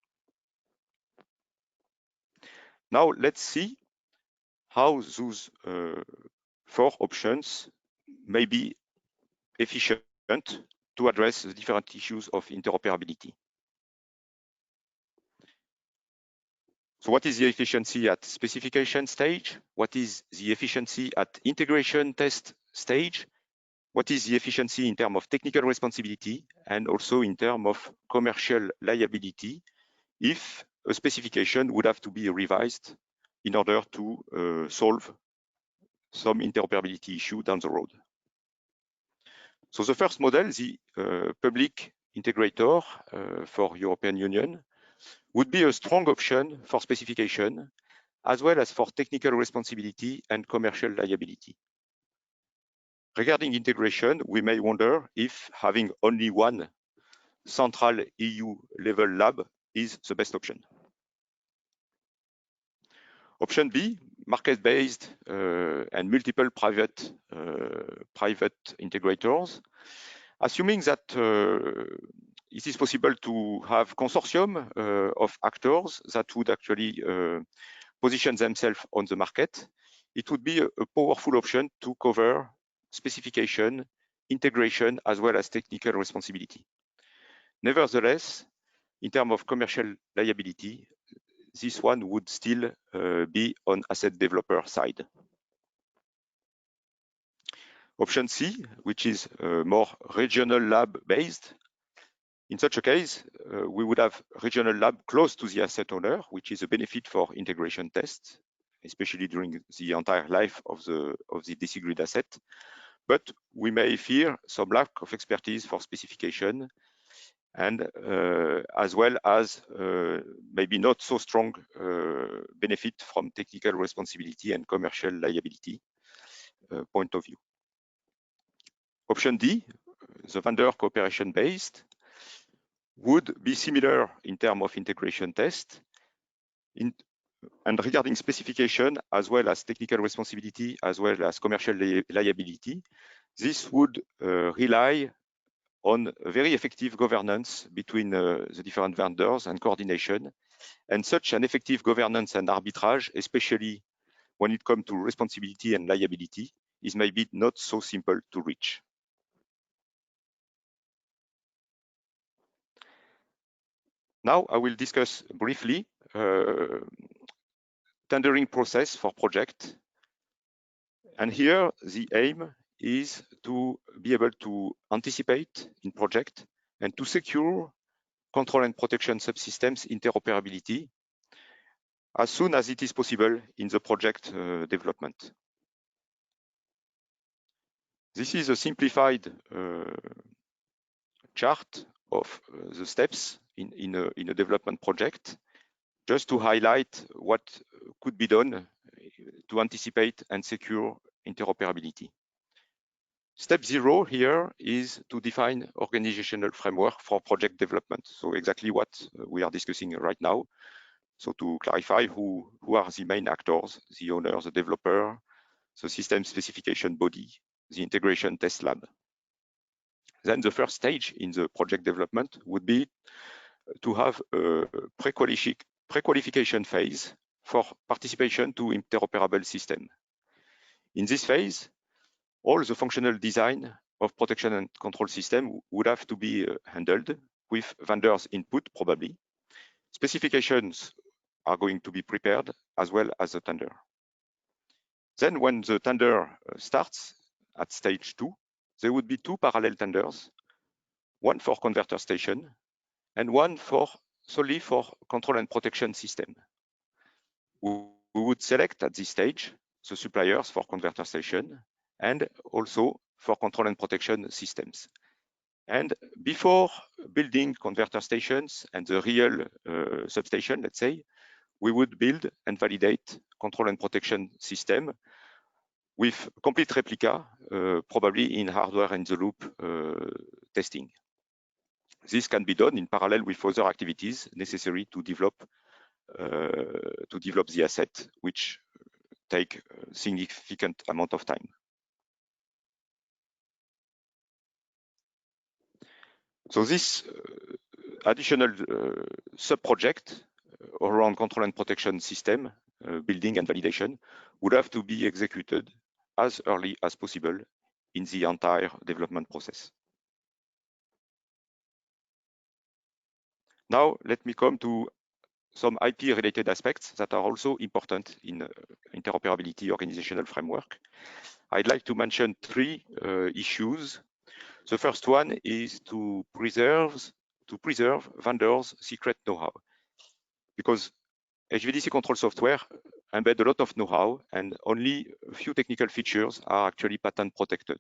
Now let's see how those 4 options may be efficient to address the different issues of interoperability. So what is the efficiency at specification stage? What is the efficiency at integration test stage? What is the efficiency in terms of technical responsibility and also in terms of commercial liability if a specification would have to be revised in order to solve some interoperability issue down the road? So the first model, the public integrator for European Union, would be a strong option for specification as well as for technical responsibility and commercial liability. Regarding integration, we may wonder if having only one central EU level lab is the best option. Option B, market-based and multiple private integrators. Assuming that it is possible to have consortium of actors that would actually position themselves on the market, it would be a powerful option to cover specification, integration, as well as technical responsibility. Nevertheless, in terms of commercial liability, this one would still be on asset developer side. Option C, which is more regional lab based. In such a case, we would have regional lab close to the asset owner, which is a benefit for integration tests, especially during the entire life of the DC grid asset. But we may fear some lack of expertise for specification and as well as maybe not so strong benefit from technical responsibility and commercial liability point of view. Option D, the vendor cooperation based, would be similar in terms of integration test. And regarding specification, as well as technical responsibility, as well as commercial liability, this would rely on very effective governance between the different vendors and coordination. And such an effective governance and arbitrage, especially when it comes to responsibility and liability, is maybe not so simple to reach. Now I will discuss briefly tendering process for project. And here the aim is to be able to anticipate in project and to secure control and protection subsystems interoperability as soon as it is possible in the project development. This is a simplified chart of the steps in a development project, just to highlight what could be done to anticipate and secure interoperability. Step 0 here is to define organizational framework for project development. So exactly what we are discussing right now. So to clarify who are the main actors, the owner, the developer, the system specification body, the integration test lab. Then the first stage in the project development would be to have a pre-qualification phase for participation to interoperable system. In this phase, all the functional design of protection and control system would have to be handled with vendors' input, probably. Specifications are going to be prepared as well as the tender. Then when the tender starts at stage 2, there would be 2 parallel tenders, one for converter station and one solely for control and protection system. We would select at this stage the suppliers for converter station and also for control and protection systems. And before building converter stations and the real substation, let's say, we would build and validate control and protection system with complete replica, probably in hardware in the loop testing. This can be done in parallel with other activities necessary to develop the asset, which take a significant amount of time. So this additional sub-project around control and protection system building and validation would have to be executed as early as possible in the entire development process. Now, let me come to some IP-related aspects that are also important in interoperability organizational framework. I'd like to mention 3 issues. The first one is to preserve vendors' secret know-how, because HVDC control software embed a lot of know-how and only a few technical features are actually patent protected.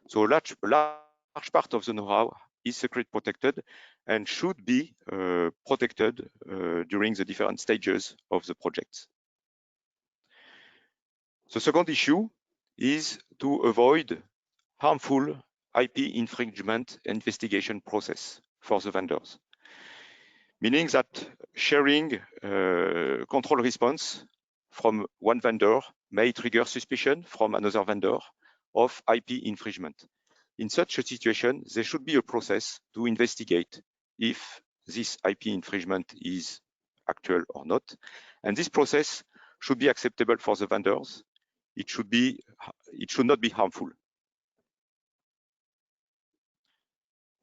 So a large part of the know-how is secret protected and should be protected during the different stages of the projects. The second issue is to avoid harmful IP infringement investigation process for the vendors, meaning that sharing control response from one vendor may trigger suspicion from another vendor of IP infringement. In such a situation, there should be a process to investigate if this IP infringement is actual or not. And this process should be acceptable for the vendors. It should not be harmful.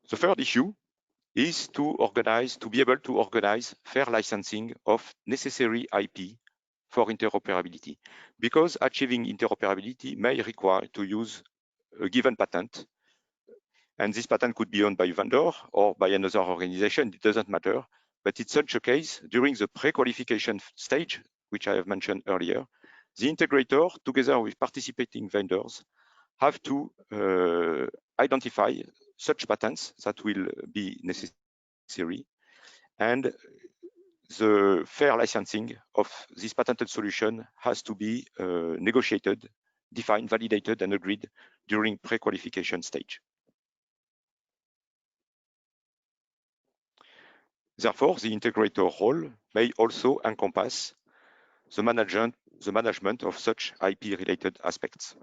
The third issue is to be able to organize fair licensing of necessary IP for interoperability, because achieving interoperability may require to use a given patent, and this patent could be owned by a vendor or by another organization, it doesn't matter. But in such a case, during the pre-qualification stage, which I have mentioned earlier, the integrator, together with participating vendors, have to identify such patents that will be necessary, and the fair licensing of this patented solution has to be negotiated, defined, validated, and agreed during pre-qualification stage. Therefore, the integrator role may also encompass the management of such IP-related aspects.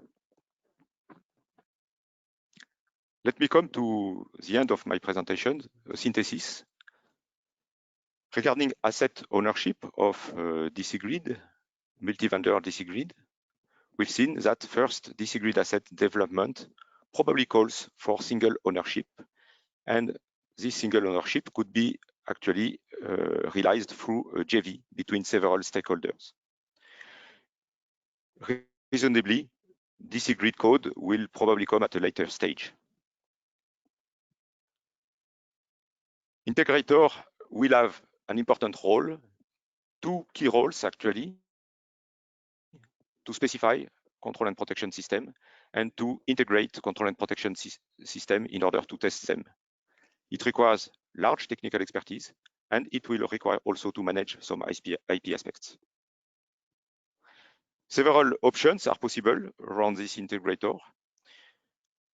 Let me come to the end of my presentation, a synthesis. Regarding asset ownership of DC grid, multi-vendor DC grid, we've seen that first DC grid asset development probably calls for single ownership, and this single ownership could be actually realized through a JV between several stakeholders. Reasonably, DC grid code will probably come at a later stage. Integrator will have an important role, 2 key roles actually, to specify control and protection system and to integrate control and protection system in order to test them. It requires large technical expertise, and it will require also to manage some IP aspects. Several options are possible around this integrator.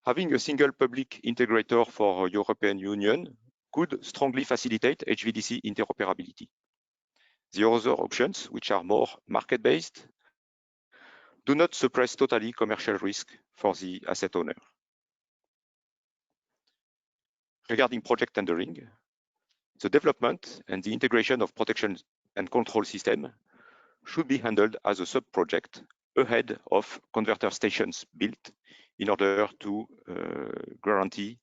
Having a single public integrator for European Union could strongly facilitate HVDC interoperability. The other options, which are more market-based, do not suppress totally commercial risk for the asset owner. Regarding project tendering, the development and the integration of protection and control system should be handled as a sub-project ahead of converter stations built in order to guarantee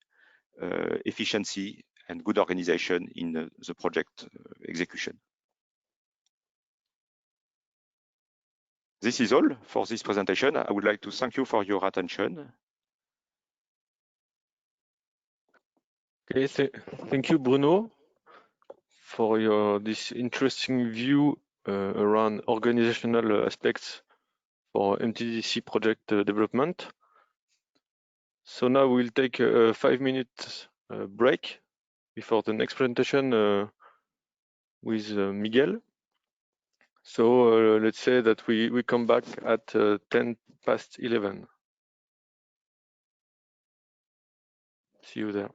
efficiency and good organization in the project execution. This is all for this presentation. I would like to thank you for your attention. Okay, thank you, Bruno, for this interesting view around organizational aspects for MTDC project development. So now we'll take a 5-minute break before the next presentation with Miguel. So let's say that we come back at 11:10. See you there.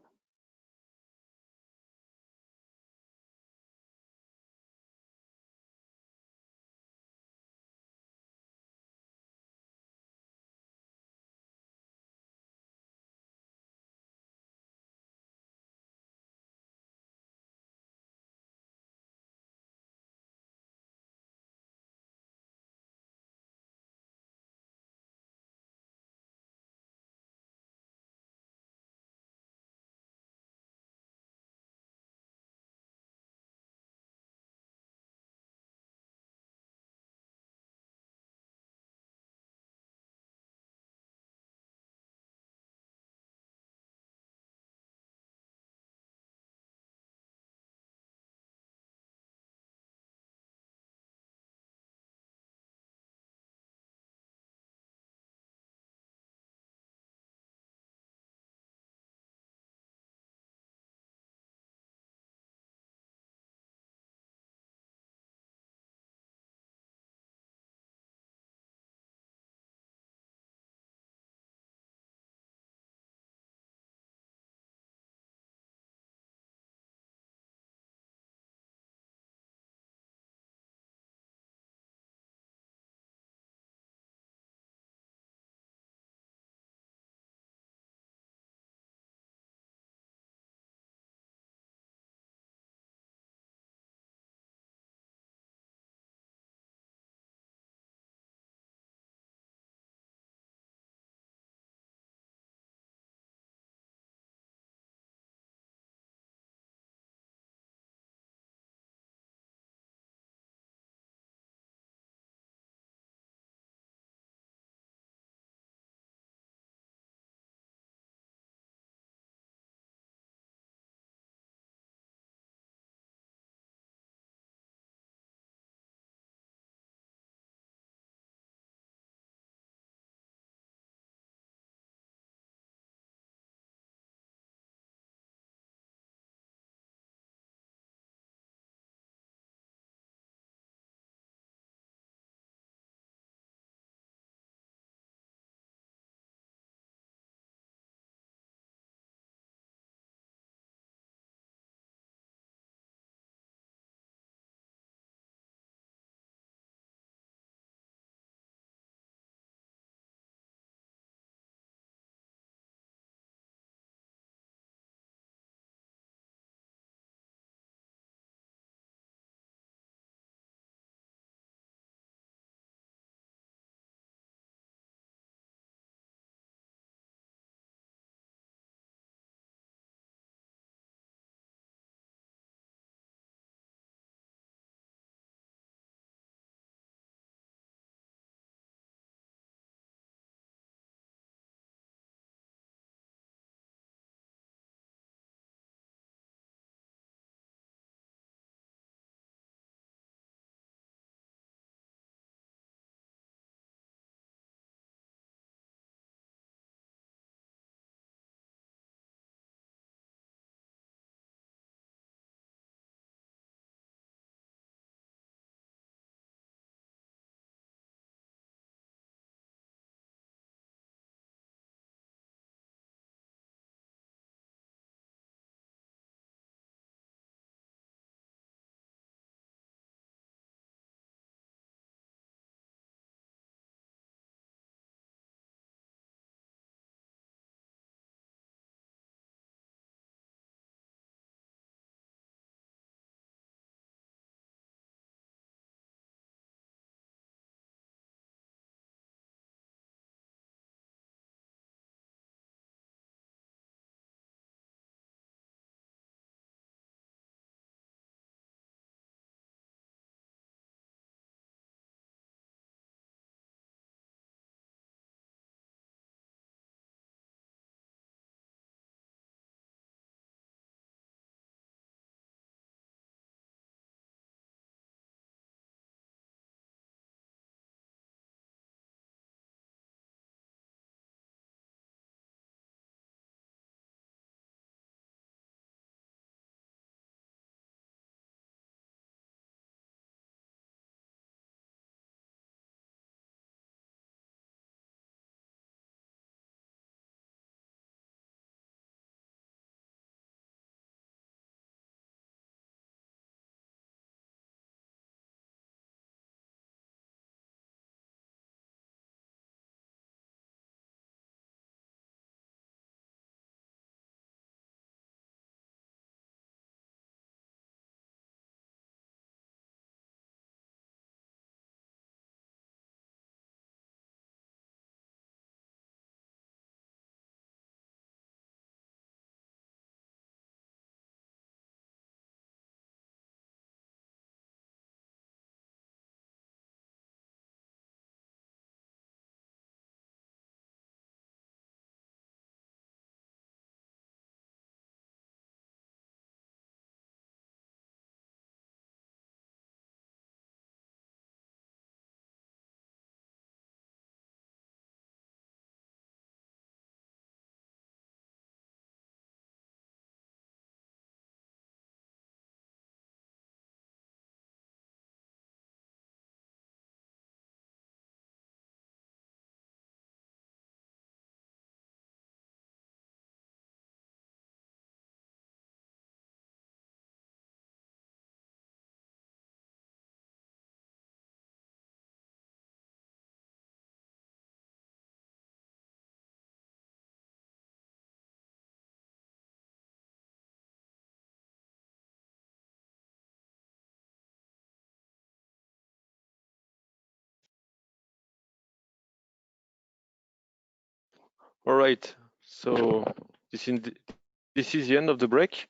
All right, so this is the end of the break.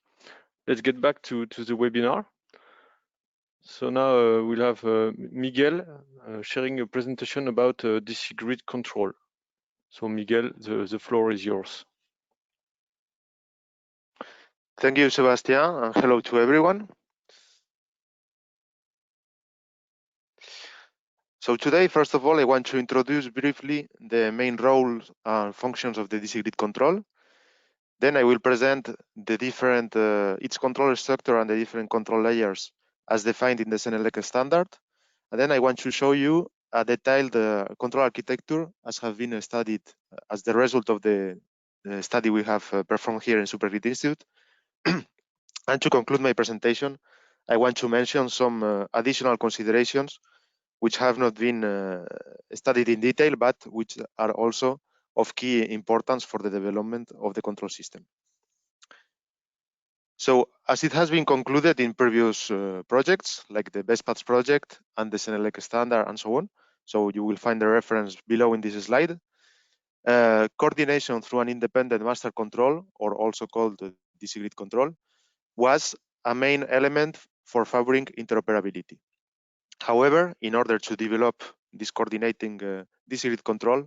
Let's get back to the webinar. So now we'll have Miguel sharing a presentation about DC grid control. So Miguel, the floor is yours. Thank you, Sebastian, and hello to everyone. So today, first of all, I want to introduce briefly the main roles and functions of the DC grid control. Then I will present the different its controller structure and the different control layers as defined in the CNLEC standard. And then I want to show you a detailed control architecture as have been studied as the result of the study we have performed here in Supergrid Institute. And to conclude my presentation, I want to mention some additional considerations which have not been studied in detail, but which are also of key importance for the development of the control system. So, as it has been concluded in previous projects, like the Best Paths project and the CNLEC standard and so on, so you will find the reference below in this slide, coordination through an independent master control, or also called DC grid control, was a main element for favoring interoperability. However, in order to develop this coordinating DC grid control,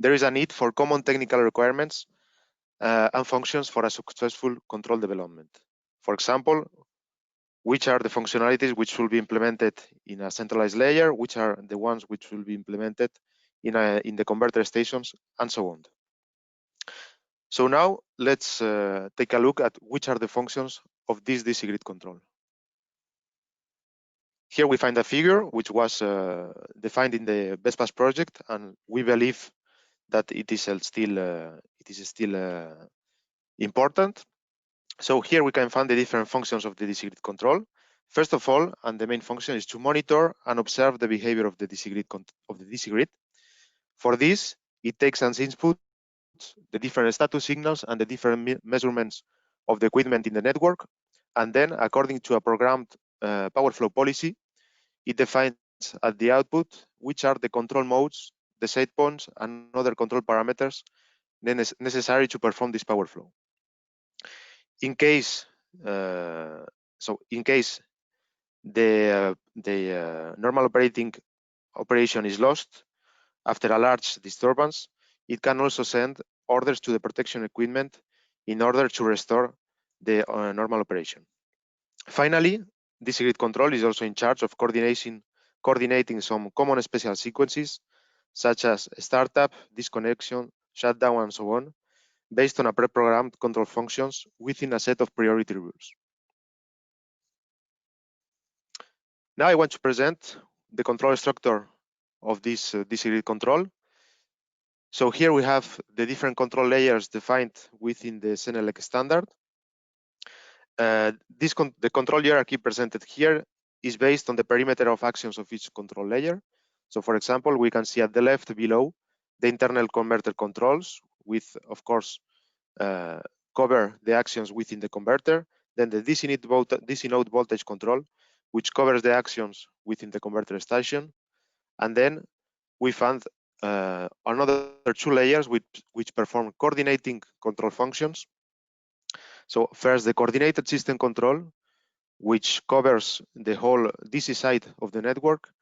there is a need for common technical requirements and functions for a successful control development. For example, which are the functionalities which will be implemented in a centralized layer, which are the ones which will be implemented in the converter stations, and so on. So now let's take a look at which are the functions of this DC grid control. Here we find a figure which was defined in the Best Paths project, and we believe that it is still important. So here we can find the different functions of the DC grid control. First of all, and the main function is to monitor and observe the behavior of the DC grid. For this, it takes as input the different status signals and the different measurements of the equipment in the network, and then, according to a programmed power flow policy, it defines at the output which are the control modes, the set points, and other control parameters necessary to perform this power flow. In case the normal operation is lost after a large disturbance, it can also send orders to the protection equipment in order to restore the normal operation. Finally, DC grid control is also in charge of coordinating some common special sequences, such as startup, disconnection, shutdown, and so on, based on a pre-programmed control functions within a set of priority rules. Now I want to present the control structure of this DC grid control. So here we have the different control layers defined within the CNLEC standard. The control hierarchy presented here is based on the perimeter of actions of each control layer. So for example, we can see at the left below the internal converter controls with, of course, cover the actions within the converter, then the DC node voltage control, which covers the actions within the converter station, and then we found another two layers which perform coordinating control functions. So first, the coordinated system control, which covers the whole DC side of the network,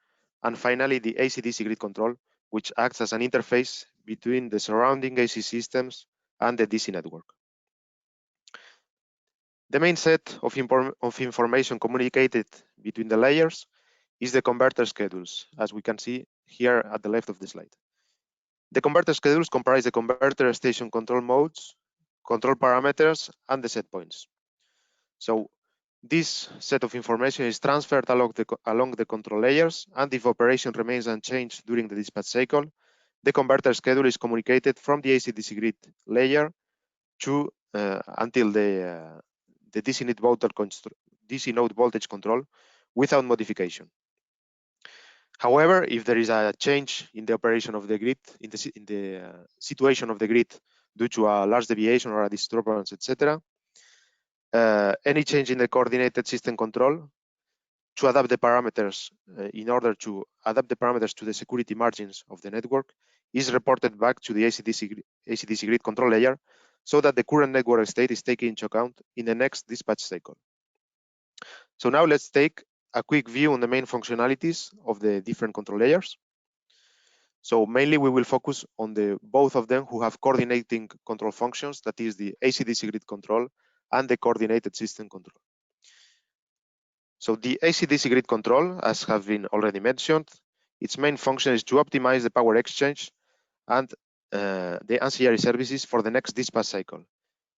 and finally the AC/DC grid control, which acts as an interface between the surrounding AC systems and the DC network. The main set of information communicated between the layers is the converter schedules, as we can see here at the left of the slide. The converter schedules comprise the converter station control modes, control parameters, and the set points. So this set of information is transferred along the control layers, and if operation remains unchanged during the dispatch cycle, the converter schedule is communicated from the AC/DC grid layer to until the DC node voltage control without modification. However, if there is a change in the operation of the grid, in the situation of the grid due to a large deviation or a disturbance, etc., any change in the coordinated system control to adapt the parameters in order to adapt the parameters to the security margins of the network is reported back to the AC/DC grid control layer so that the current network state is taken into account in the next dispatch cycle. So now let's take a quick view on the main functionalities of the different control layers. So mainly we will focus on both of them who have coordinating control functions, that is the AC/DC grid control and the coordinated system control. So the AC/DC grid control, as have been already mentioned, its main function is to optimize the power exchange and the ancillary services for the next dispatch cycle.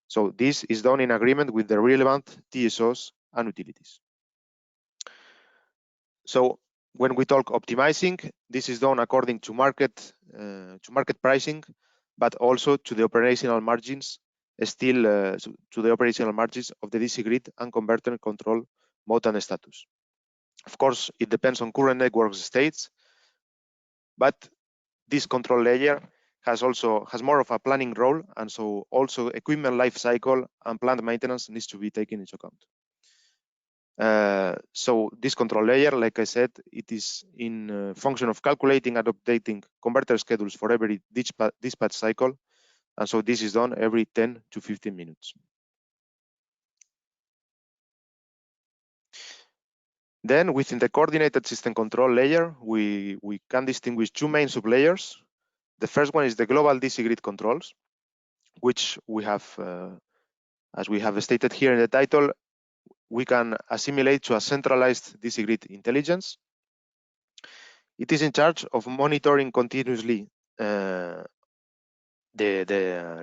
So this is done in agreement with the relevant TSOs and utilities. So when we talk optimizing, this is done according to market pricing, but also to the operational margins, to the operational margins of the DC grid and converter control mode and status. Of course, it depends on current network states, but this control layer has more of a planning role, and so also equipment life cycle and plant maintenance needs to be taken into account. So this control layer, like I said, it is in function of calculating and updating converter schedules for every dispatch cycle, and so this is done every 10 to 15 minutes. Then within the coordinated system control layer, we can distinguish two main sublayers. The first one is the global DC grid controls, which we have, as we have stated here in the title, we can assimilate to a centralized DC grid intelligence. It is in charge of monitoring continuously the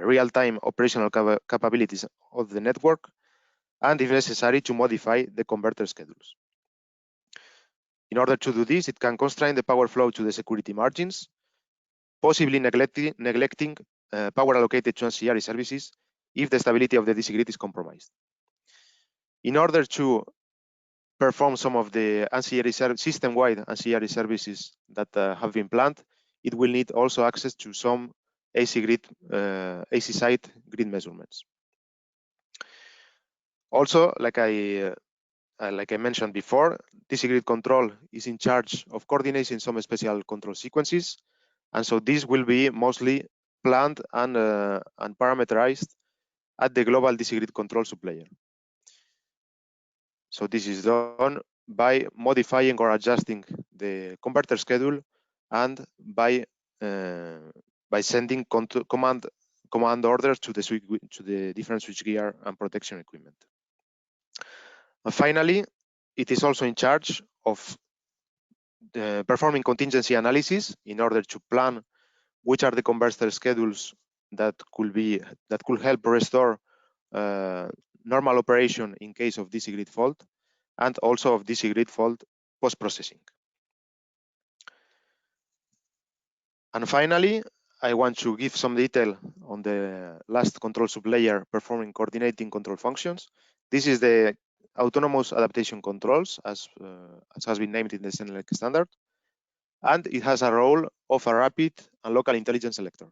real-time operational capabilities of the network, and if necessary, to modify the converter schedules. In order to do this, it can constrain the power flow to the security margins, possibly neglecting power allocated to ancillary services if the stability of the DC grid is compromised. In order to perform some of the ancillary system-wide ancillary services that have been planned, it will need also access to some AC site grid measurements. Also, like I mentioned before, DC grid control is in charge of coordinating some special control sequences, and so this will be mostly planned and parameterized at the global DC grid control sublayer. So this is done by modifying or adjusting the converter schedule and by sending command orders to the different switchgear and protection equipment. And finally, it is also in charge of performing contingency analysis in order to plan which are the converter schedules that could help restore normal operation in case of DC grid fault, and also of DC grid fault post-processing. And finally, I want to give some detail on the last control sublayer performing coordinating control functions. This is the autonomous adaptation controls, as has been named in the CENELEC standard, and it has a role of a rapid and local intelligence selector.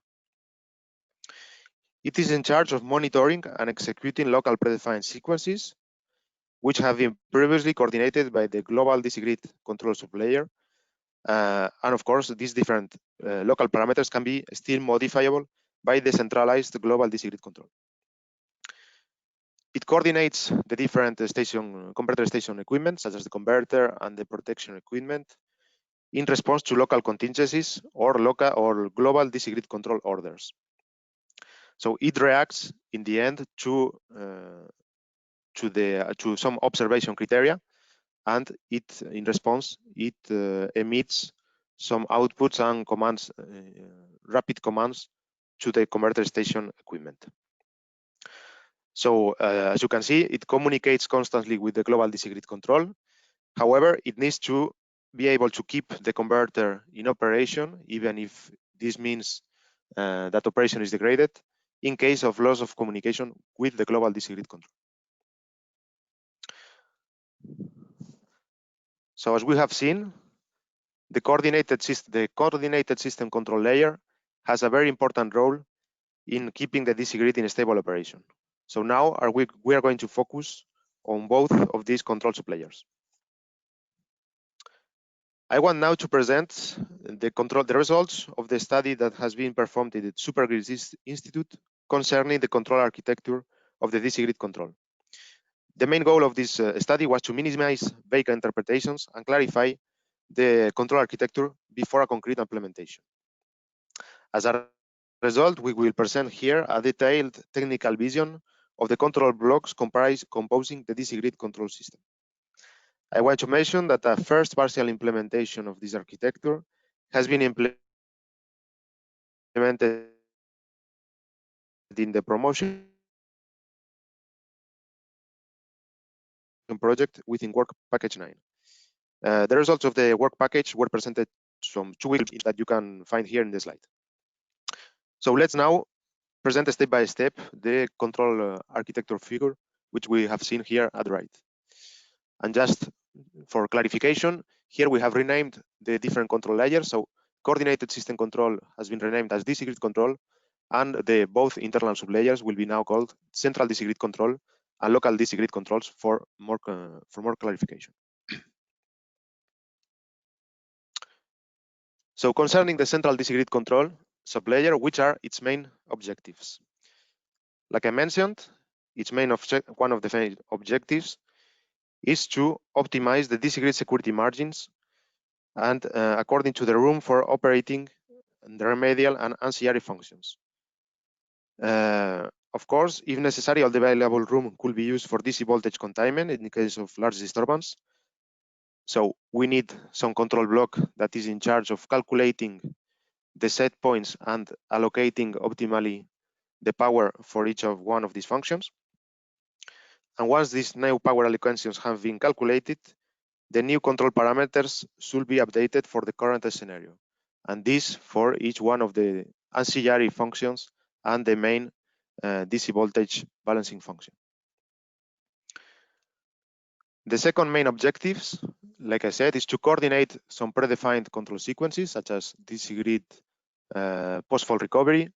It is in charge of monitoring and executing local predefined sequences, which have been previously coordinated by the global DC grid control sublayer. And of course, these different local parameters can be still modifiable by the centralized global DC grid control. It coordinates the different converter station equipment, such as the converter and the protection equipment, in response to local contingencies or global DC grid control orders. So it reacts in the end to some observation criteria, and in response, it emits some outputs and commands, rapid commands to the converter station equipment. So as you can see, it communicates constantly with the global DC grid control. However, it needs to be able to keep the converter in operation, even if this means that operation is degraded, in case of loss of communication with the global DC grid control. So as we have seen, the coordinated system control layer has a very important role in keeping the DC grid in stable operation. So now we are going to focus on both of these control sublayers. I want now to present the results of the study that has been performed in the Supergrid Institute concerning the control architecture of the DC grid control. The main goal of this study was to minimize vague interpretations and clarify the control architecture before a concrete implementation. As a result, we will present here a detailed technical vision of the control blocks composing the DC grid control system. I want to mention that a first partial implementation of this architecture has been implemented in the promotion project within work package 9. The results of the work package were presented from 2 weeks that you can find here in the slide. So let's now present step by step the control architecture figure, which we have seen here at the right. And just for clarification, here we have renamed the different control layers. So coordinated system control has been renamed as DC grid control, and the both internal sublayers will be now called central DC grid control and local DC grid controls for more clarification. So concerning the central DC grid control sublayer, which are its main objectives? Like I mentioned, one of the main objectives is to optimize the DC grid security margins and according to the room for operating the remedial and ancillary functions. Of course, if necessary, all the available room could be used for DC voltage containment in the case of large disturbance. So we need some control block that is in charge of calculating the set points and allocating optimally the power for each of one of these functions. And once these new power allocations have been calculated, the new control parameters should be updated for the current scenario, and this for each one of the ancillary functions and the main DC voltage balancing function. The second main objectives, like I said, is to coordinate some predefined control sequences such as DC grid post-fault recovery,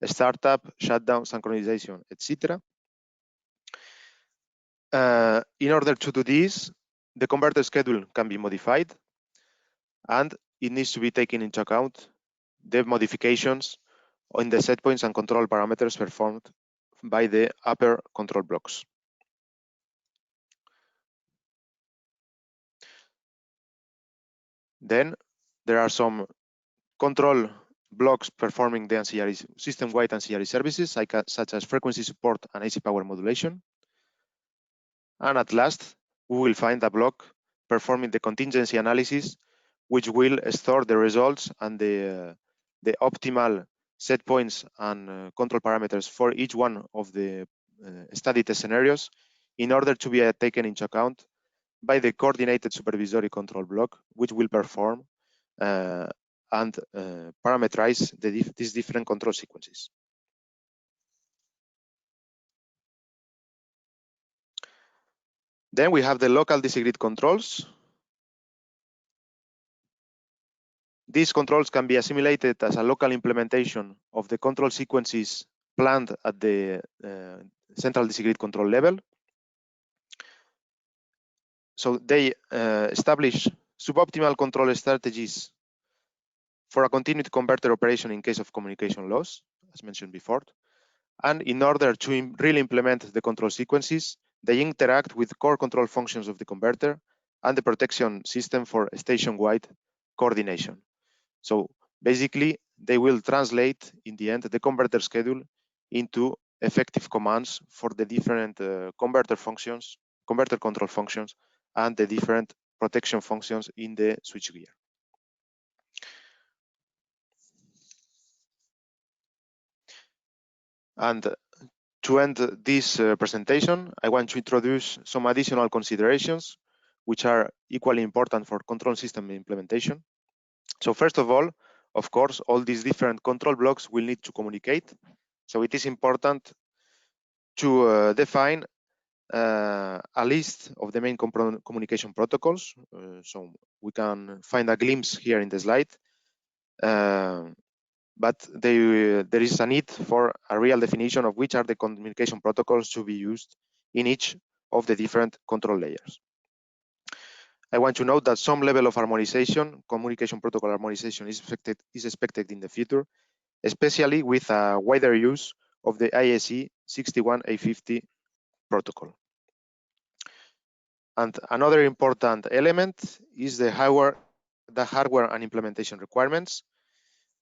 startup, shutdown, synchronization, etc. In order to do this, the converter schedule can be modified, and it needs to be taken into account the modifications in the set points and control parameters performed by the upper control blocks. Then there are some control blocks performing the ancillary system-wide ancillary services, such as frequency support and AC power modulation. And at last, we will find a block performing the contingency analysis, which will store the results and the optimal set points and control parameters for each one of the study test scenarios in order to be taken into account by the coordinated supervisory control block, which will perform and parameterize these different control sequences. Then we have the local DC grid controls. These controls can be assimilated as a local implementation of the control sequences planned at the central DC grid control level. So they establish suboptimal control strategies for a continued converter operation in case of communication loss, as mentioned before. And in order to really implement the control sequences, they interact with core control functions of the converter and the protection system for station-wide coordination. So basically, they will translate in the end the converter schedule into effective commands for the different converter functions, converter control functions, and the different protection functions in the switchgear. And to end this presentation, I want to introduce some additional considerations which are equally important for control system implementation. So first of all, of course, all these different control blocks will need to communicate. So it is important to define a list of the main communication protocols. So we can find a glimpse here in the slide. But there is a need for a real definition of which are the communication protocols to be used in each of the different control layers. I want to note that some level of harmonization, communication protocol harmonization, is expected in the future, especially with a wider use of the ISE 61850 protocol. And another important element is the hardware and implementation requirements.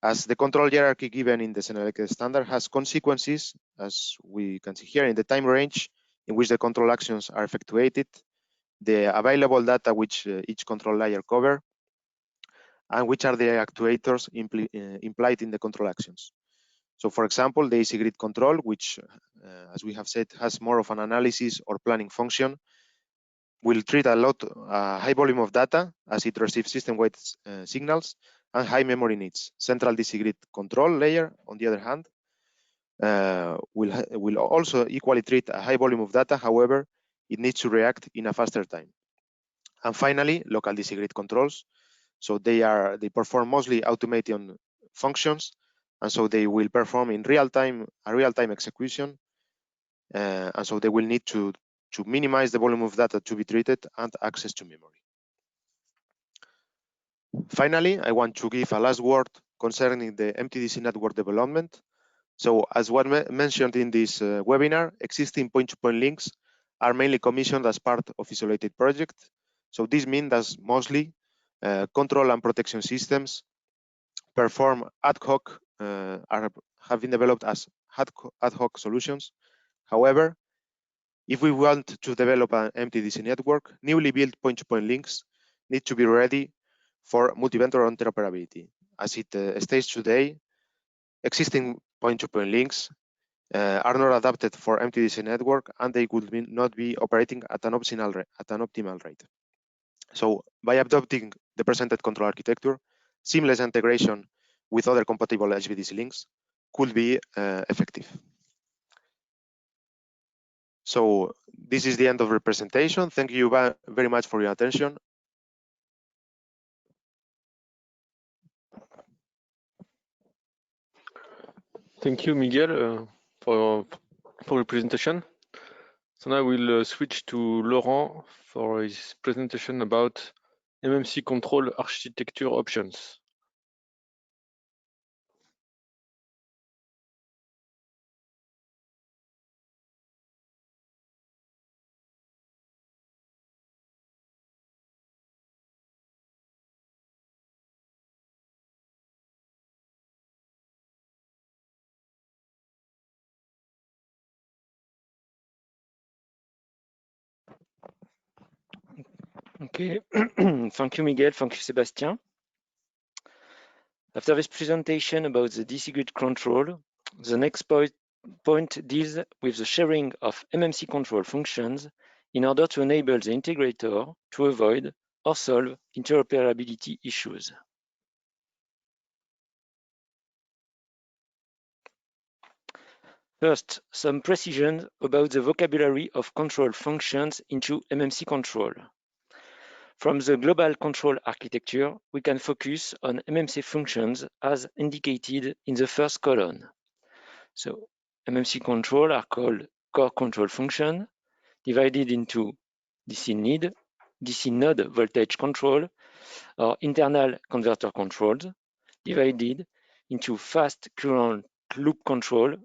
As the control hierarchy given in the Senelec standard has consequences, as we can see here, in the time range in which the control actions are effectuated, the available data which each control layer covers, and which are the actuators implied in the control actions. So for example, the AC grid control, which, as we have said, has more of an analysis or planning function, will treat a high volume of data as it receives system-wide signals and high memory needs. Central DC grid control layer, on the other hand, will also equally treat a high volume of data. However, it needs to react in a faster time. And finally, local DC grid controls. So they perform mostly automation functions, and so they will perform in real-time execution, and so they will need to minimize the volume of data to be treated and access to memory. Finally, I want to give a last word concerning the MTDC network development. So as was mentioned in this webinar, existing point-to-point links are mainly commissioned as part of isolated projects. So this means that mostly control and protection systems perform ad hoc, have been developed as ad hoc solutions. However, if we want to develop an MTDC network, newly built point-to-point links need to be ready for multi-vendor interoperability. As it states today, existing point-to-point links are not adapted for MTDC network, and they would not be operating at an optimal rate. So by adopting the presented control architecture, seamless integration with other compatible HVDC links could be effective. So this is the end of the presentation. Thank you very much for your attention. Thank you, Miguel, for your presentation. So now we'll switch to Laurent for his presentation about MMC control architecture options. Okay, thank you, Miguel. Thank you, Sebastian. After this presentation about the DC grid control, the next point deals with the sharing of MMC control functions in order to enable the integrator to avoid or solve interoperability issues. First, some precision about the vocabulary of control functions into MMC control. From the global control architecture, we can focus on MMC functions as indicated in the first column. So MMC control are called core control function, divided into DC node voltage control, or internal converter controls, divided into fast current loop control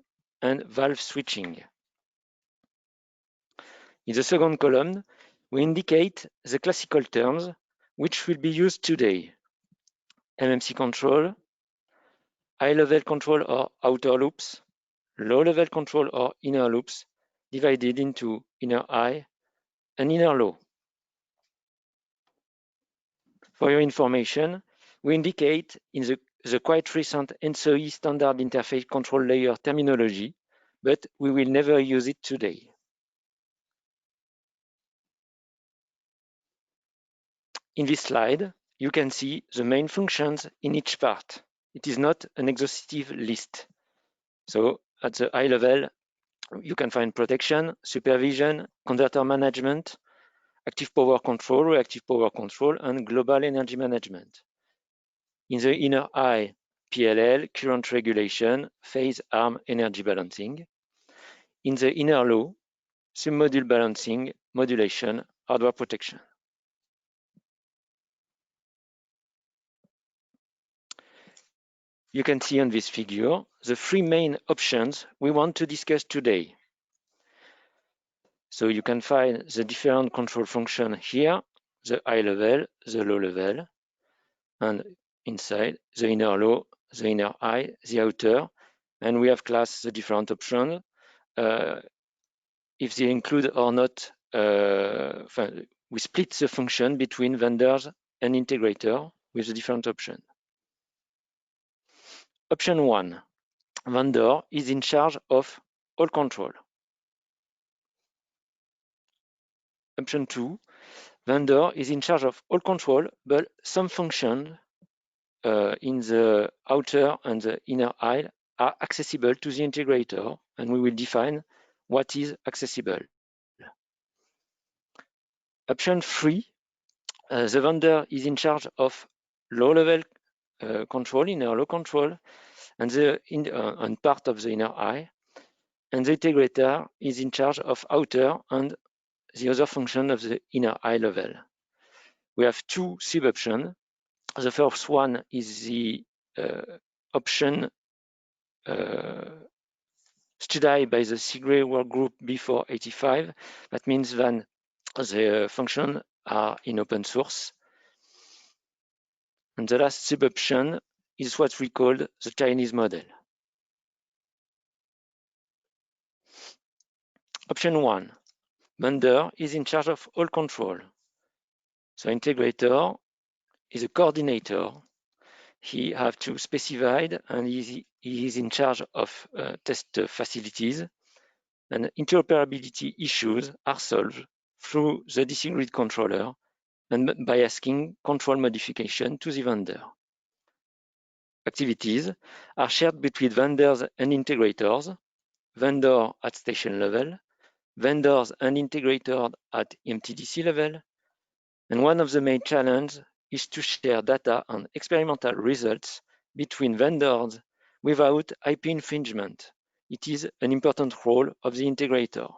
and valve switching. In the second column, we indicate the classical terms which will be used today. MMC control, high-level control or outer loops, low-level control or inner loops, divided into inner high and inner low. For your information, we indicate in the quite recent NSOE standard interface control layer terminology, but we will never use it today. In this slide, you can see the main functions in each part. It is not an exhaustive list. So at the high level, you can find protection, supervision, converter management, active power control, reactive power control, and global energy management. In the inner high, PLL, current regulation, phase arm energy balancing. In the inner low, submodule balancing, modulation, hardware protection. you can see on this figure the three main options we want to discuss today. So you can find the different control functions here, the high level, the low level, and inside the inner low, the inner high, the outer, and we have classed the different options. If they include or not, we split the function between vendors and integrator with the different options. Option 1, vendor is in charge of all control. Option 2, vendor is in charge of all control, but some functions in the outer and the inner aisle are accessible to the integrator, and we will define what is accessible. Option 3, the vendor is in charge of low-level control, inner low control, and part of the inner eye, and the integrator is in charge of outer and the other function of the inner eye level. We have two sub-options. The first one is the option studied by the SIGRE work group before 85. That means that the functions are in open source. And the last sub-option is what we call the Chinese model. Option 1, vendor is in charge of all control. So integrator is a coordinator. He has to specify and he is in charge of test facilities, and interoperability issues are solved through the DC grid controller and by asking control modification to the vendor. Activities are shared between vendors and integrators, vendor at station level, vendors and integrators at MTDC level, and one of the main challenges is to share data and experimental results between vendors without IP infringement. It is an important role of the integrator.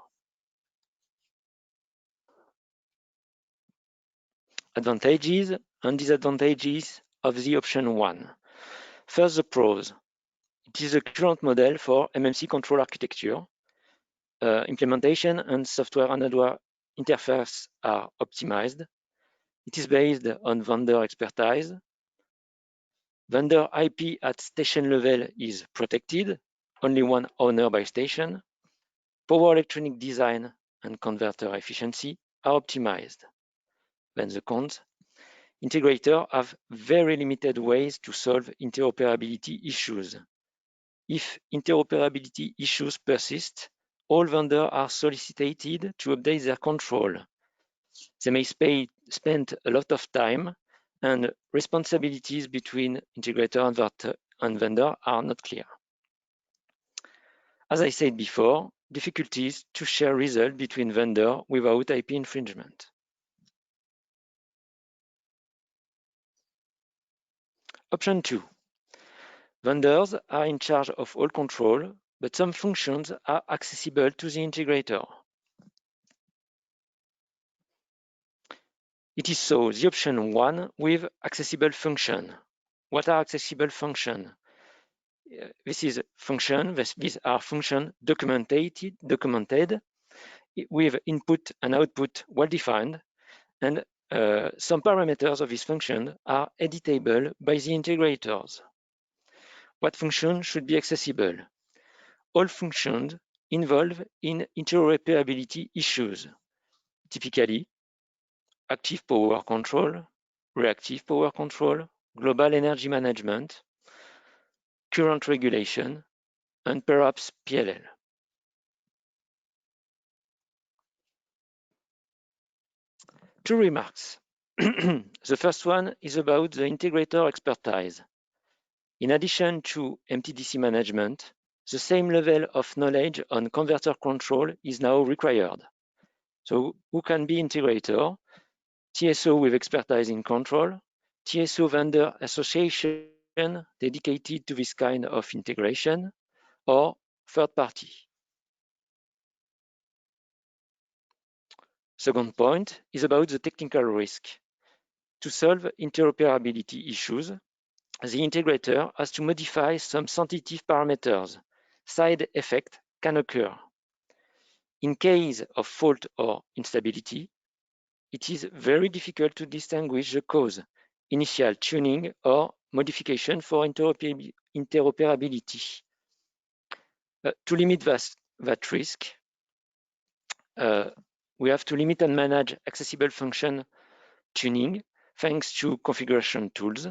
Advantages and disadvantages of the option 1. First, the pros. It is a current model for MMC control architecture. Implementation and software and hardware interface are optimized. It is based on vendor expertise. Vendor IP at station level is protected, only one owner by station. Power electronic design and converter efficiency are optimized. Then the cons. Integrators have very limited ways to solve interoperability issues. If interoperability issues persist, all vendors are solicited to update their control. They may spend a lot of time, and responsibilities between integrator and vendor are not clear. As I said before, difficulties to share results between vendors without IP infringement. Option 2. Vendors are in charge of all control, but some functions are accessible to the integrator. It is so the option 1 with accessible function. What are accessible functions? This is function. These are functions documented with input and output well defined, and some parameters of this function are editable by the integrators. What function should be accessible? All functions involved in interoperability issues, typically active power control, reactive power control, global energy management, current regulation, and perhaps PLL. Two remarks. The first one is about the integrator expertise. In addition to MTDC management, the same level of knowledge on converter control is now required. So who can be integrator? TSO with expertise in control, TSO vendor association dedicated to this kind of integration, or third party. Second point is about the technical risk. To solve interoperability issues, the integrator has to modify some sensitive parameters. Side effect can occur. In case of fault or instability, it is very difficult to distinguish the cause, initial tuning or modification for interoperability. To limit that risk, we have to limit and manage accessible function tuning thanks to configuration tools,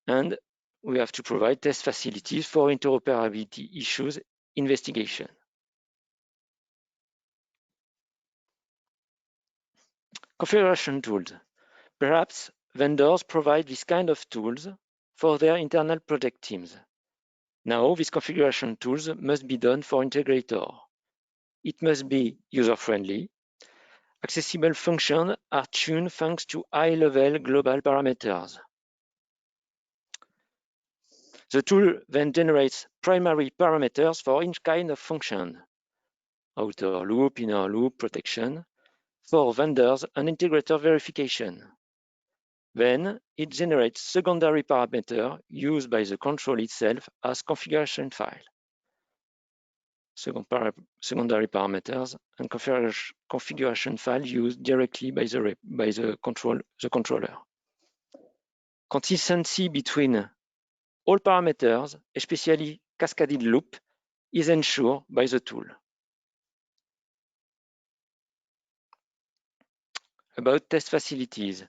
and we have to provide test facilities for interoperability issues investigation. Configuration tools. Perhaps vendors provide this kind of tools for their internal project teams. Now, these configuration tools must be done for integrator. It must be user-friendly. Accessible functions are tuned thanks to high-level global parameters. The tool then generates primary parameters for each kind of function: outer loop, inner loop, protection, for vendors and integrator verification. Then it generates secondary parameters used by the control itself as configuration file. Secondary parameters and configuration file used directly by the controller. Consistency between all parameters, especially cascaded loop, is ensured by the tool. About test facilities.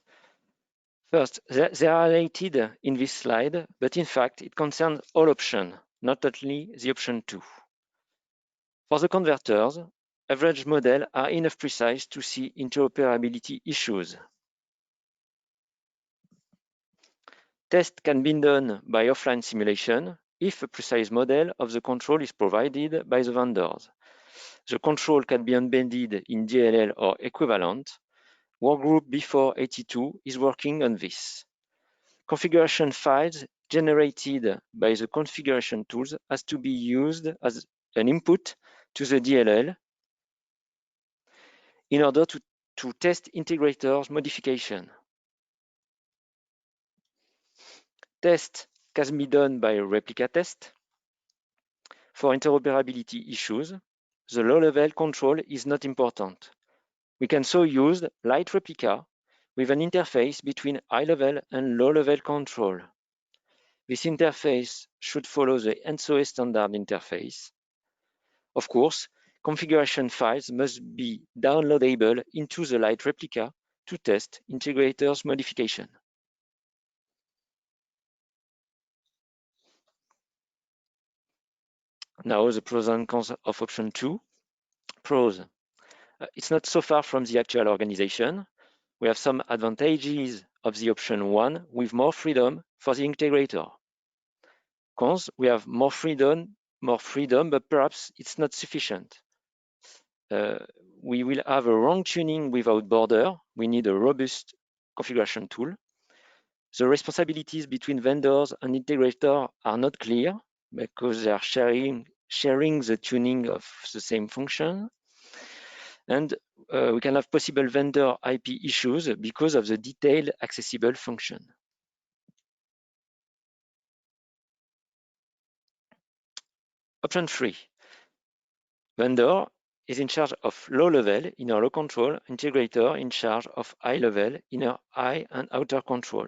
First, they are highlighted in this slide, but in fact, it concerns all options, not only the option 2. For the converters, average models are enough precise to see interoperability issues. Test can be done by offline simulation if a precise model of the control is provided by the vendors. The control can be embedded in DLL or equivalent. Workgroup B482 is working on this. Configuration files generated by the configuration tools has to be used as an input to the DLL in order to test integrators modification. Test can be done by replica test. For interoperability issues, the low-level control is not important. We can so use light replica with an interface between high-level and low-level control. This interface should follow the NSOA standard interface. Of course, configuration files must be downloadable into the light replica to test integrators modification. Now the pros and cons of option 2. Pros. It's not so far from the actual organization. We have some advantages of the option 1 with more freedom for the integrator. Cons, we have more freedom, but perhaps it's not sufficient. We will have a wrong tuning without border. We need a robust configuration tool. The responsibilities between vendors and integrator are not clear because they are sharing the tuning of the same function. And we can have possible vendor IP issues because of the detailed accessible function. Option 3. Vendor is in charge of low-level inner low control, integrator in charge of high-level inner high and outer control.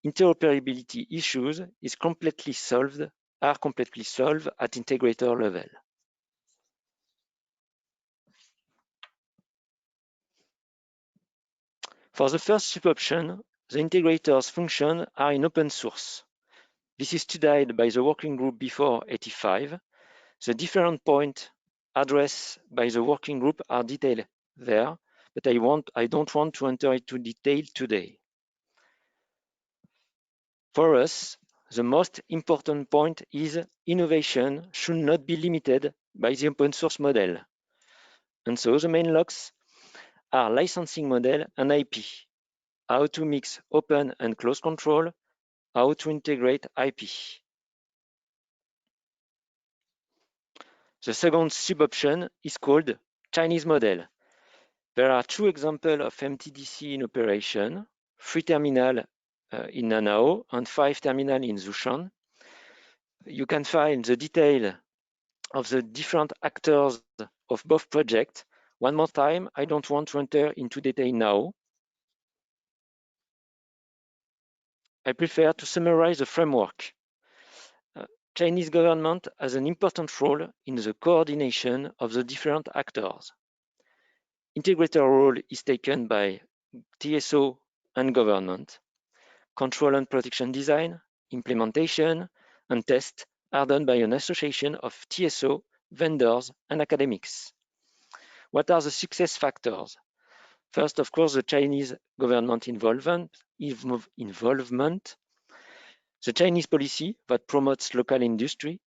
Interoperability issues are completely solved at integrator level. For the first sub-option, the integrator's functions are in open source. This is studied by the working group B485. The different points addressed by the working group are detailed there, but I don't want to enter into detail today. For us, the most important point is innovation should not be limited by the open source model. And so the main locks are licensing model and IP, how to mix open and close control, how to integrate IP. The second sub-option is called Chinese model. There are 2 examples of MTDC in operation, 3 terminal in Nanao and 5 terminals in Zhoushan. You can find the detail of the different actors of both projects. One more time, I don't want to enter into detail now. I prefer to summarize the framework. Chinese government has an important role in the coordination of the different actors. Integrator role is taken by TSO and government. Control and protection design, implementation, and test are done by an association of TSO, vendors, and academics. What are the success factors? First, of course, the Chinese government involvement, the Chinese policy that promotes local industry,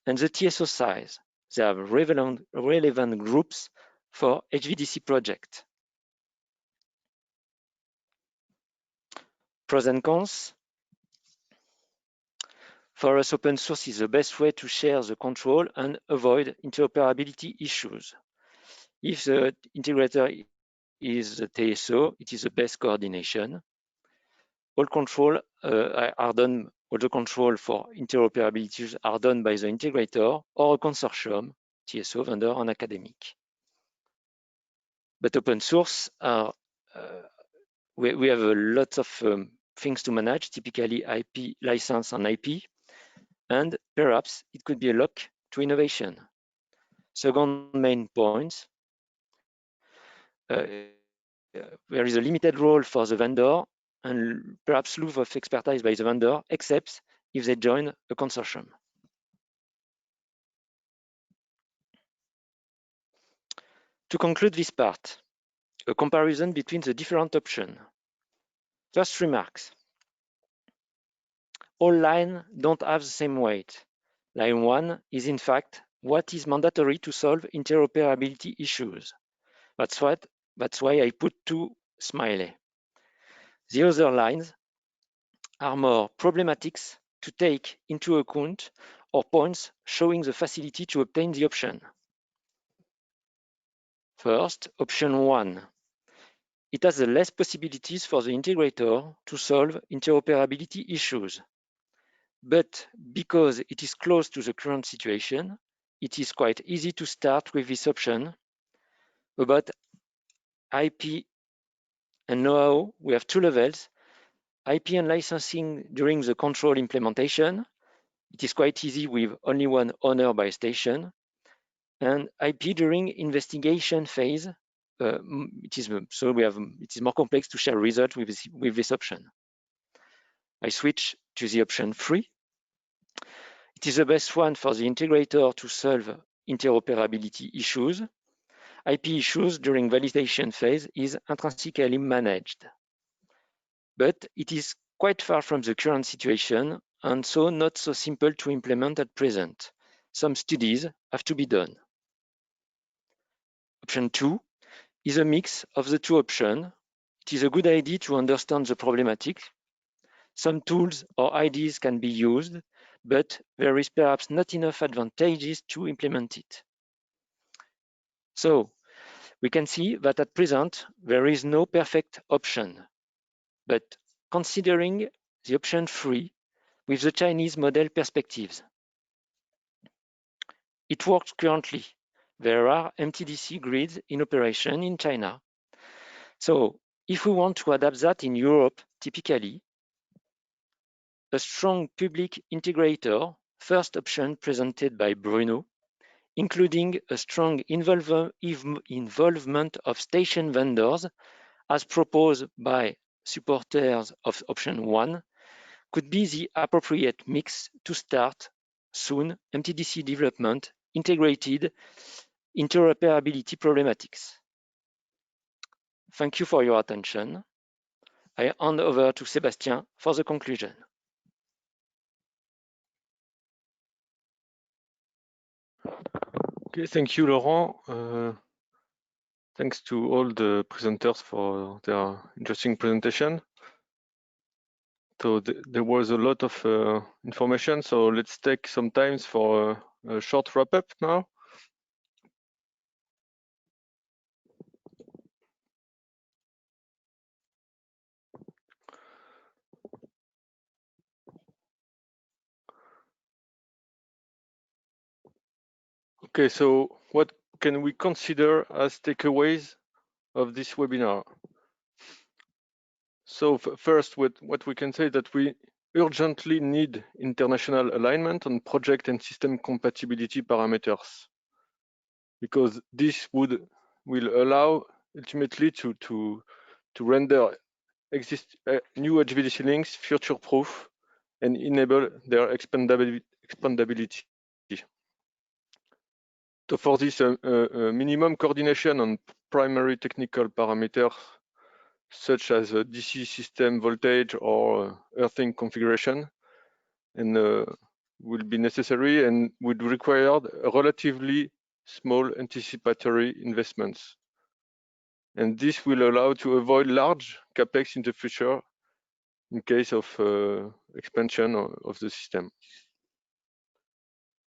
and the TSO size. They have relevant groups for HVDC project. Pros and cons. For us, open source is the best way to share the control and avoid interoperability issues. If the integrator is the TSO, it is the best coordination. All control are done, all the control for interoperability are done by the integrator or a consortium, TSO, vendor, and academic. But open source are, we have a lot of things to manage, typically IP, license and IP, and perhaps it could be a lock to innovation. Second main point, there is a limited role for the vendor and perhaps loss of expertise by the vendor, except if they join a consortium. To conclude this part, a comparison between the different options. First remarks. All lines don't have the same weight. Line 1 is in fact what is mandatory to solve interoperability issues. That's why I put 2 smiley. The other lines are more problematics to take into account or points showing the facility to obtain the option. First, option 1. It has the less possibilities for the integrator to solve interoperability issues. But because it is close to the current situation, it is quite easy to start with this option. About IP and know-how, we have 2 levels. IP and licensing during the control implementation. It is quite easy with only one owner by station. And IP during investigation phase, it is more complex to share results with this option. I switch to the option 3. It is the best one for the integrator to solve interoperability issues. IP issues during validation phase is intrinsically managed. But it is quite far from the current situation and so not so simple to implement at present. Some studies have to be done. Option 2 is a mix of the 2 options. It is a good idea to understand the problematic. Some tools or ideas can be used, but there is perhaps not enough advantages to implement it. So we can see that at present, there is no perfect option. But considering the option 3 with the Chinese model perspectives, it works currently. There are MTDC grids in operation in China. So if we want to adapt that in Europe, typically, a strong public integrator, first option presented by Bruno, including a strong involvement of station vendors, as proposed by supporters of option 1, could be the appropriate mix to start soon MTDC development integrated interoperability problematics. Thank you for your attention. I hand over to Sébastien for the conclusion. Okay, thank you, Laurent. Thanks to all the presenters for their interesting presentation. So there was a lot of information, so let's take some time for a short wrap-up now. Okay, so what can we consider as takeaways of this webinar? So first, what we can say that we urgently need international alignment on project and system compatibility parameters, because this will allow ultimately to render new HVDC links future-proof and enable their expandability. So for this, minimum coordination on primary technical parameters such as DC system voltage or earthing configuration, and will be necessary and would require relatively small anticipatory investments. And this will allow to avoid large capex in the future in case of expansion of the system.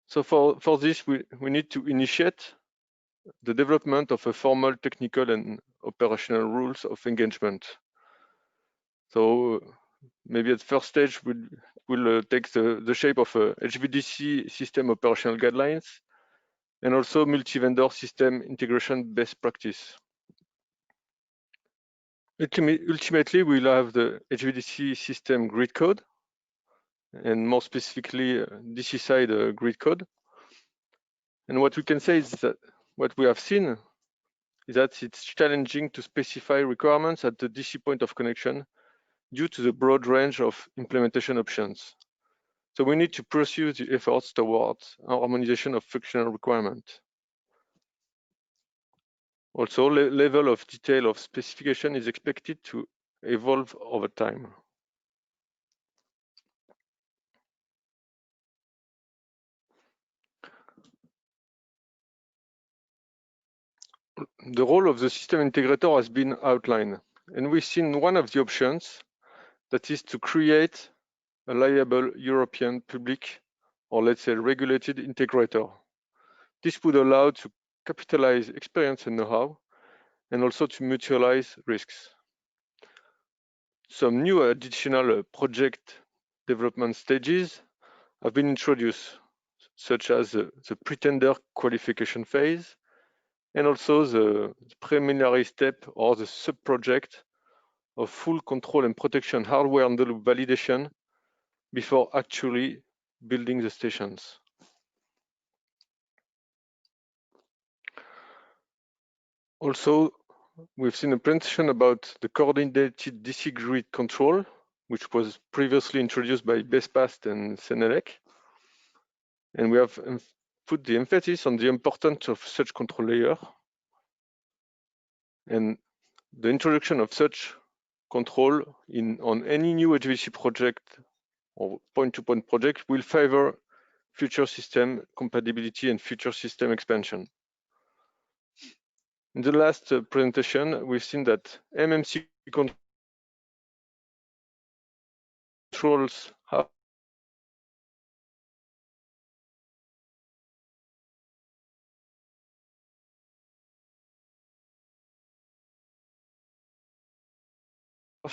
So for this, we need to initiate the development of a formal technical and operational rules of engagement. So maybe at first stage will take the shape of a HVDC system operational guidelines and also multi-vendor system integration best practice. Ultimately, we'll have the HVDC system grid code, and more specifically DC side grid code. And what we can say is that what we have seen is that it's challenging to specify requirements at the DC point of connection due to the broad range of implementation options. So we need to pursue the efforts towards harmonization of functional requirements. Also, level of detail of specification is expected to evolve over time. The role of the system integrator has been outlined, and we've seen one of the options, that is to create a liable European public, or let's say regulated integrator. This would allow to capitalize experience and know-how, and also to mutualize risks. Some new additional project development stages have been introduced, such as the pre-tender qualification phase, and also the preliminary step or the sub-project of full control and protection hardware and validation before actually building the stations. Also, we've seen a presentation about the coordinated DC grid control, which was previously introduced by BESPAST and Senelec. And we have put the emphasis on the importance of such control layer. And the introduction of such control on any new HVDC project or point-to-point project will favor future system compatibility and future system expansion. In the last presentation, we've seen that MMC controls have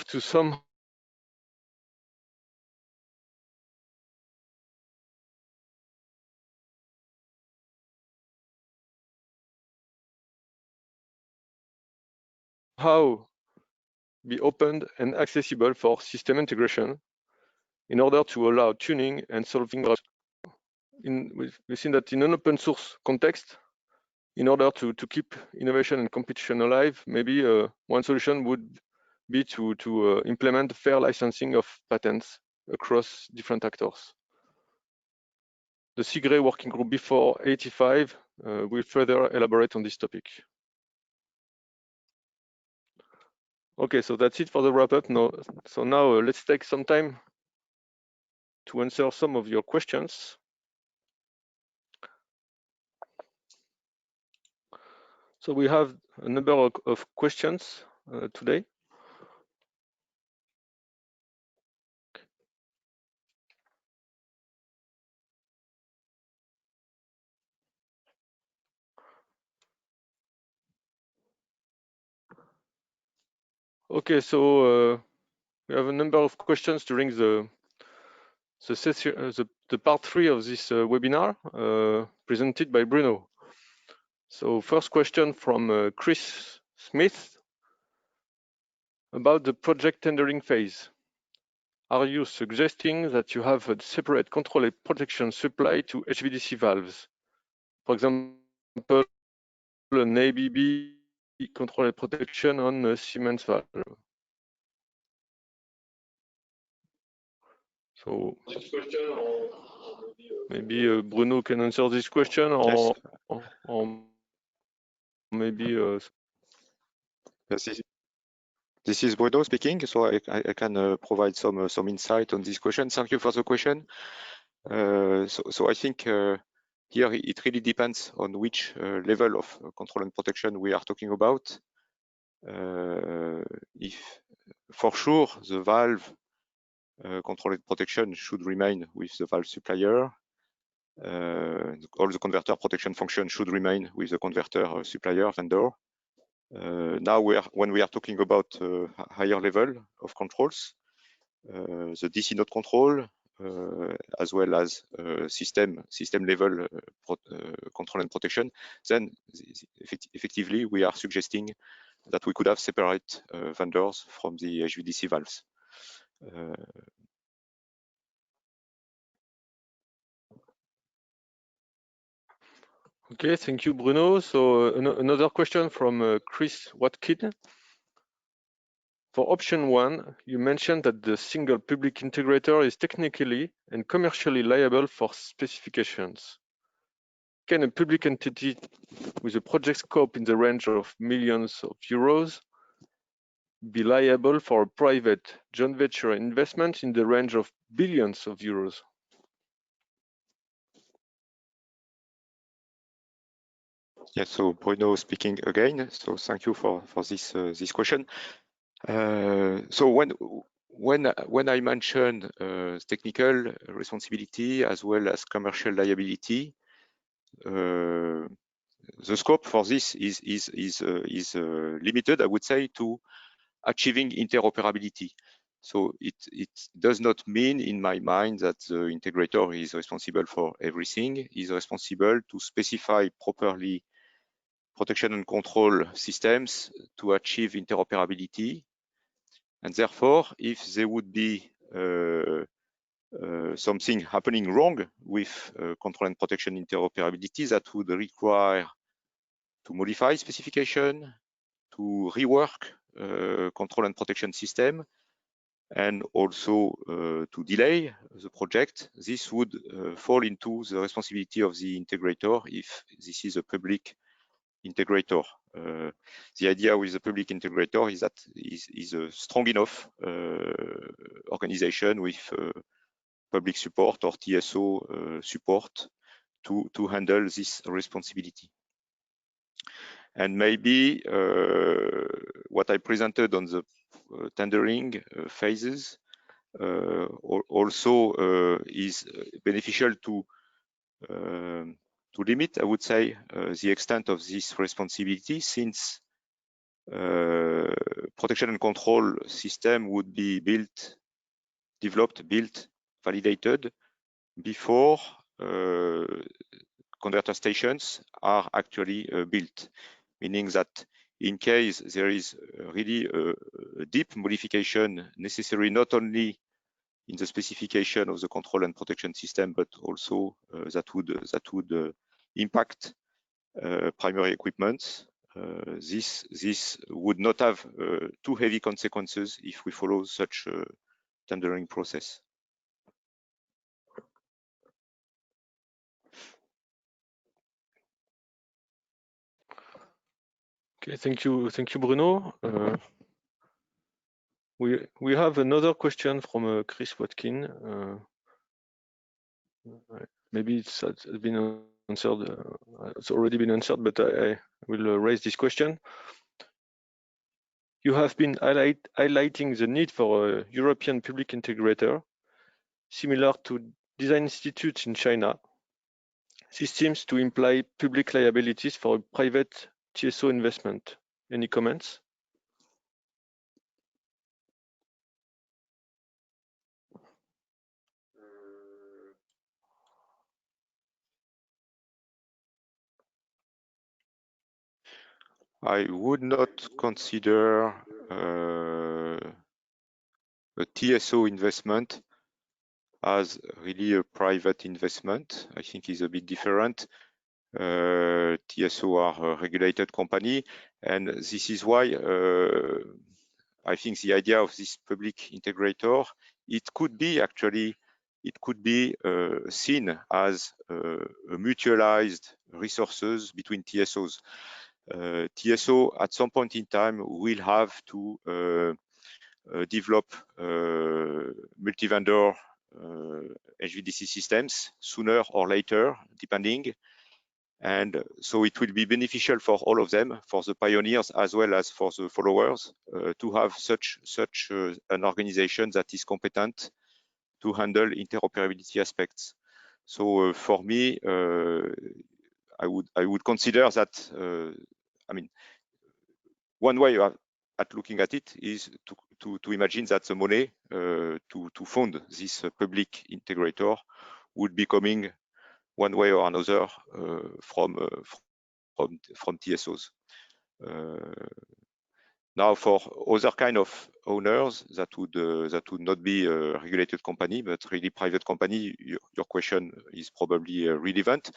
to somehow be opened and accessible for system integration in order to allow tuning and solving. We've seen that in an open source context, in order to keep innovation and competition alive, maybe one solution would be to implement fair licensing of patents across different actors. The CIGRE working group before 85 will further elaborate on this topic. Okay, so that's it for the wrap up. Now let's take some time to answer some of your questions. So we have a number of questions today. Okay, so we have a number of questions during the part 3 of this webinar presented by Bruno. So first question from Chris Smith about the project tendering phase. Are you suggesting that you have a separate control and protection supply to HVDC valves? For example, an ABB control and protection on a Siemens valve. So maybe Bruno can answer this question, or, yes. or maybe Yes, this is Bruno speaking, so I can provide some insight on this question. Thank you for the question. So I think here it really depends on which level of control and protection we are talking about. If for sure the valve control and protection should remain with the valve supplier. All the converter protection function should remain with the converter supplier vendor. Now when we are talking about higher level of controls, the DC node control, as well as system level control and protection, then effectively we are suggesting that we could have separate vendors from the HVDC valves. Okay, thank you, Bruno. So another question from Chris Watkin. For option 1, you mentioned that the single public integrator is technically and commercially liable for specifications. Can a public entity with a project scope in the range of millions of euros be liable for a private joint venture investment in the range of billions of euros? Yes, so Bruno speaking again. So thank you for this question. So when I mentioned technical responsibility as well as commercial liability, the scope for this is limited, I would say, to achieving interoperability. So it does not mean in my mind that the integrator is responsible for everything. He's responsible to specify properly protection and control systems to achieve interoperability. And therefore, if there would be something happening wrong with control and protection interoperability, that would require to modify specification, to rework control and protection system, and also to delay the project. This would fall into the responsibility of the integrator if this is a public integrator. The idea with the public integrator is that is a strong enough organization with public support or TSO support to handle this responsibility. And maybe what I presented on the tendering phases also is beneficial to limit, I would say, the extent of this responsibility, since protection and control system would be developed, validated before converter stations are actually built, meaning that in case there is really a deep modification necessary, not only in the specification of the control and protection system, but also that would impact primary equipment. This would not have too heavy consequences if we follow such a tendering process. Okay, thank you, Bruno. We have another question from Chris Watkin. Maybe it's been answered. It's already been answered, but I will raise this question. You have been highlighting the need for a European public integrator, similar to design institutes in China. This seems to imply public liabilities for a private TSO investment. Any comments? I would not consider a TSO investment as really a private investment. I think it's a bit different. TSO are a regulated company, and this is why I think the idea of this public integrator, it could be seen as a mutualized resources between TSOs. TSO at some point in time will have to develop multi-vendor HVDC systems sooner or later, depending. And so it will be beneficial for all of them, for the pioneers as well as for the followers, to have such an organization that is competent to handle interoperability aspects. So for me, I would consider that. I mean, one way at looking at it is to imagine that the money to fund this public integrator would be coming one way or another from TSOs. Now, for other kind of owners that would not be a regulated company, but really private company, your question is probably relevant.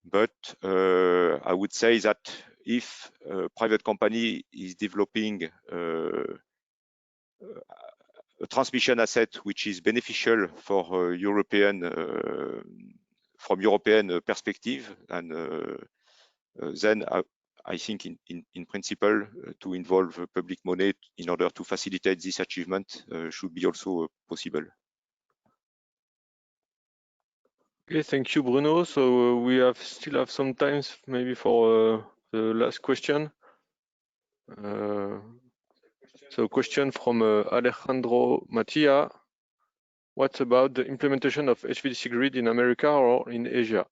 But I would say that if a private company is developing a transmission asset which is beneficial for European from European perspective, and then I think in principle to involve public money in order to facilitate this achievement should be also possible. Okay, thank you, Bruno. So we still have some time maybe for the last question. So question from Alejandro Mattia. What about the implementation of HVDC grid in America or in Asia?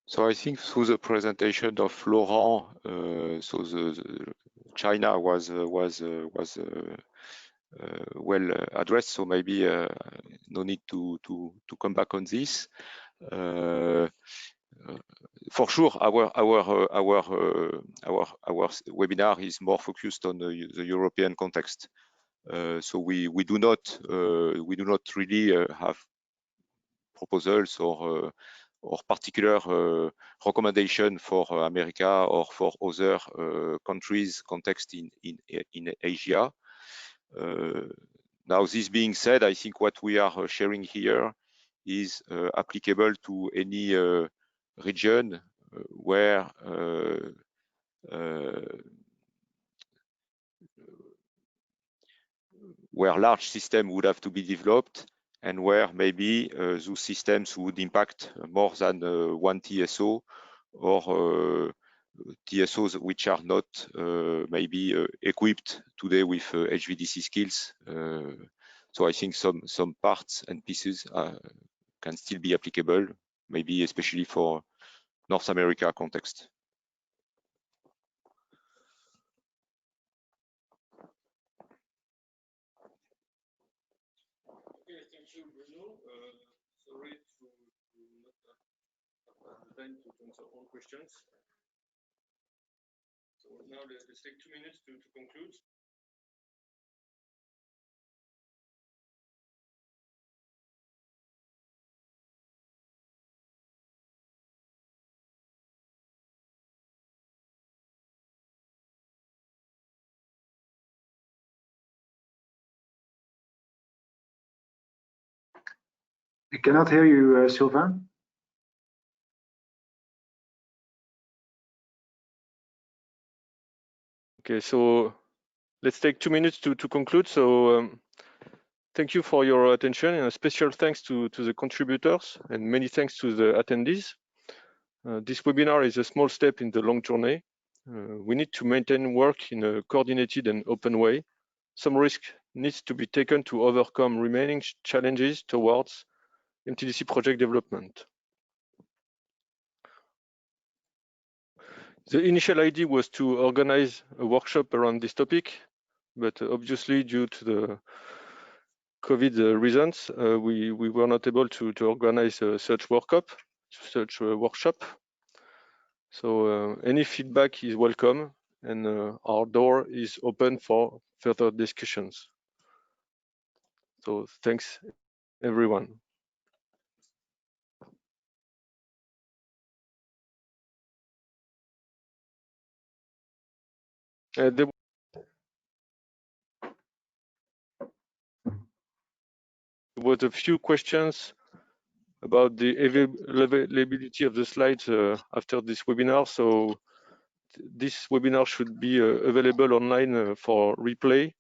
So I think through the presentation of Laurent, so China was well addressed. So maybe no need to come back on this. For sure, our webinar is more focused on the European context. So we do not really have proposals or particular recommendation for America or for other countries context in Asia. Now, this being said, I think what we are sharing here is applicable to any region where large system would have to be developed, and where maybe those systems would impact more than one TSO, or TSOs which are not maybe equipped today with HVDC skills. So I think some parts and pieces can still be applicable, maybe especially for North America context. Okay, thank you, Bruno. Sorry to not have the time to answer all questions. So now let's take 2 minutes to conclude. I cannot hear you, Sylvain. Okay, so let's take 2 minutes to conclude. So thank you for your attention, and a special thanks to the contributors, and many thanks to the attendees. This webinar is a small step in the long journey. We need to maintain work in a coordinated and open way. Some risk needs to be taken to overcome remaining challenges towards MTDC project development. The initial idea was to organize a workshop around this topic, but obviously due to the COVID reasons, we were not able to organize such workshop. So any feedback is welcome, and our door is open for further discussions. So thanks, everyone. There was a few questions about the availability of the slides after this webinar. So this webinar should be available online for replay.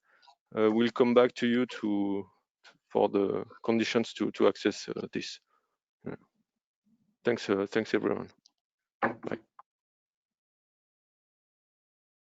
We'll come back to you for the conditions to access this. Thanks everyone.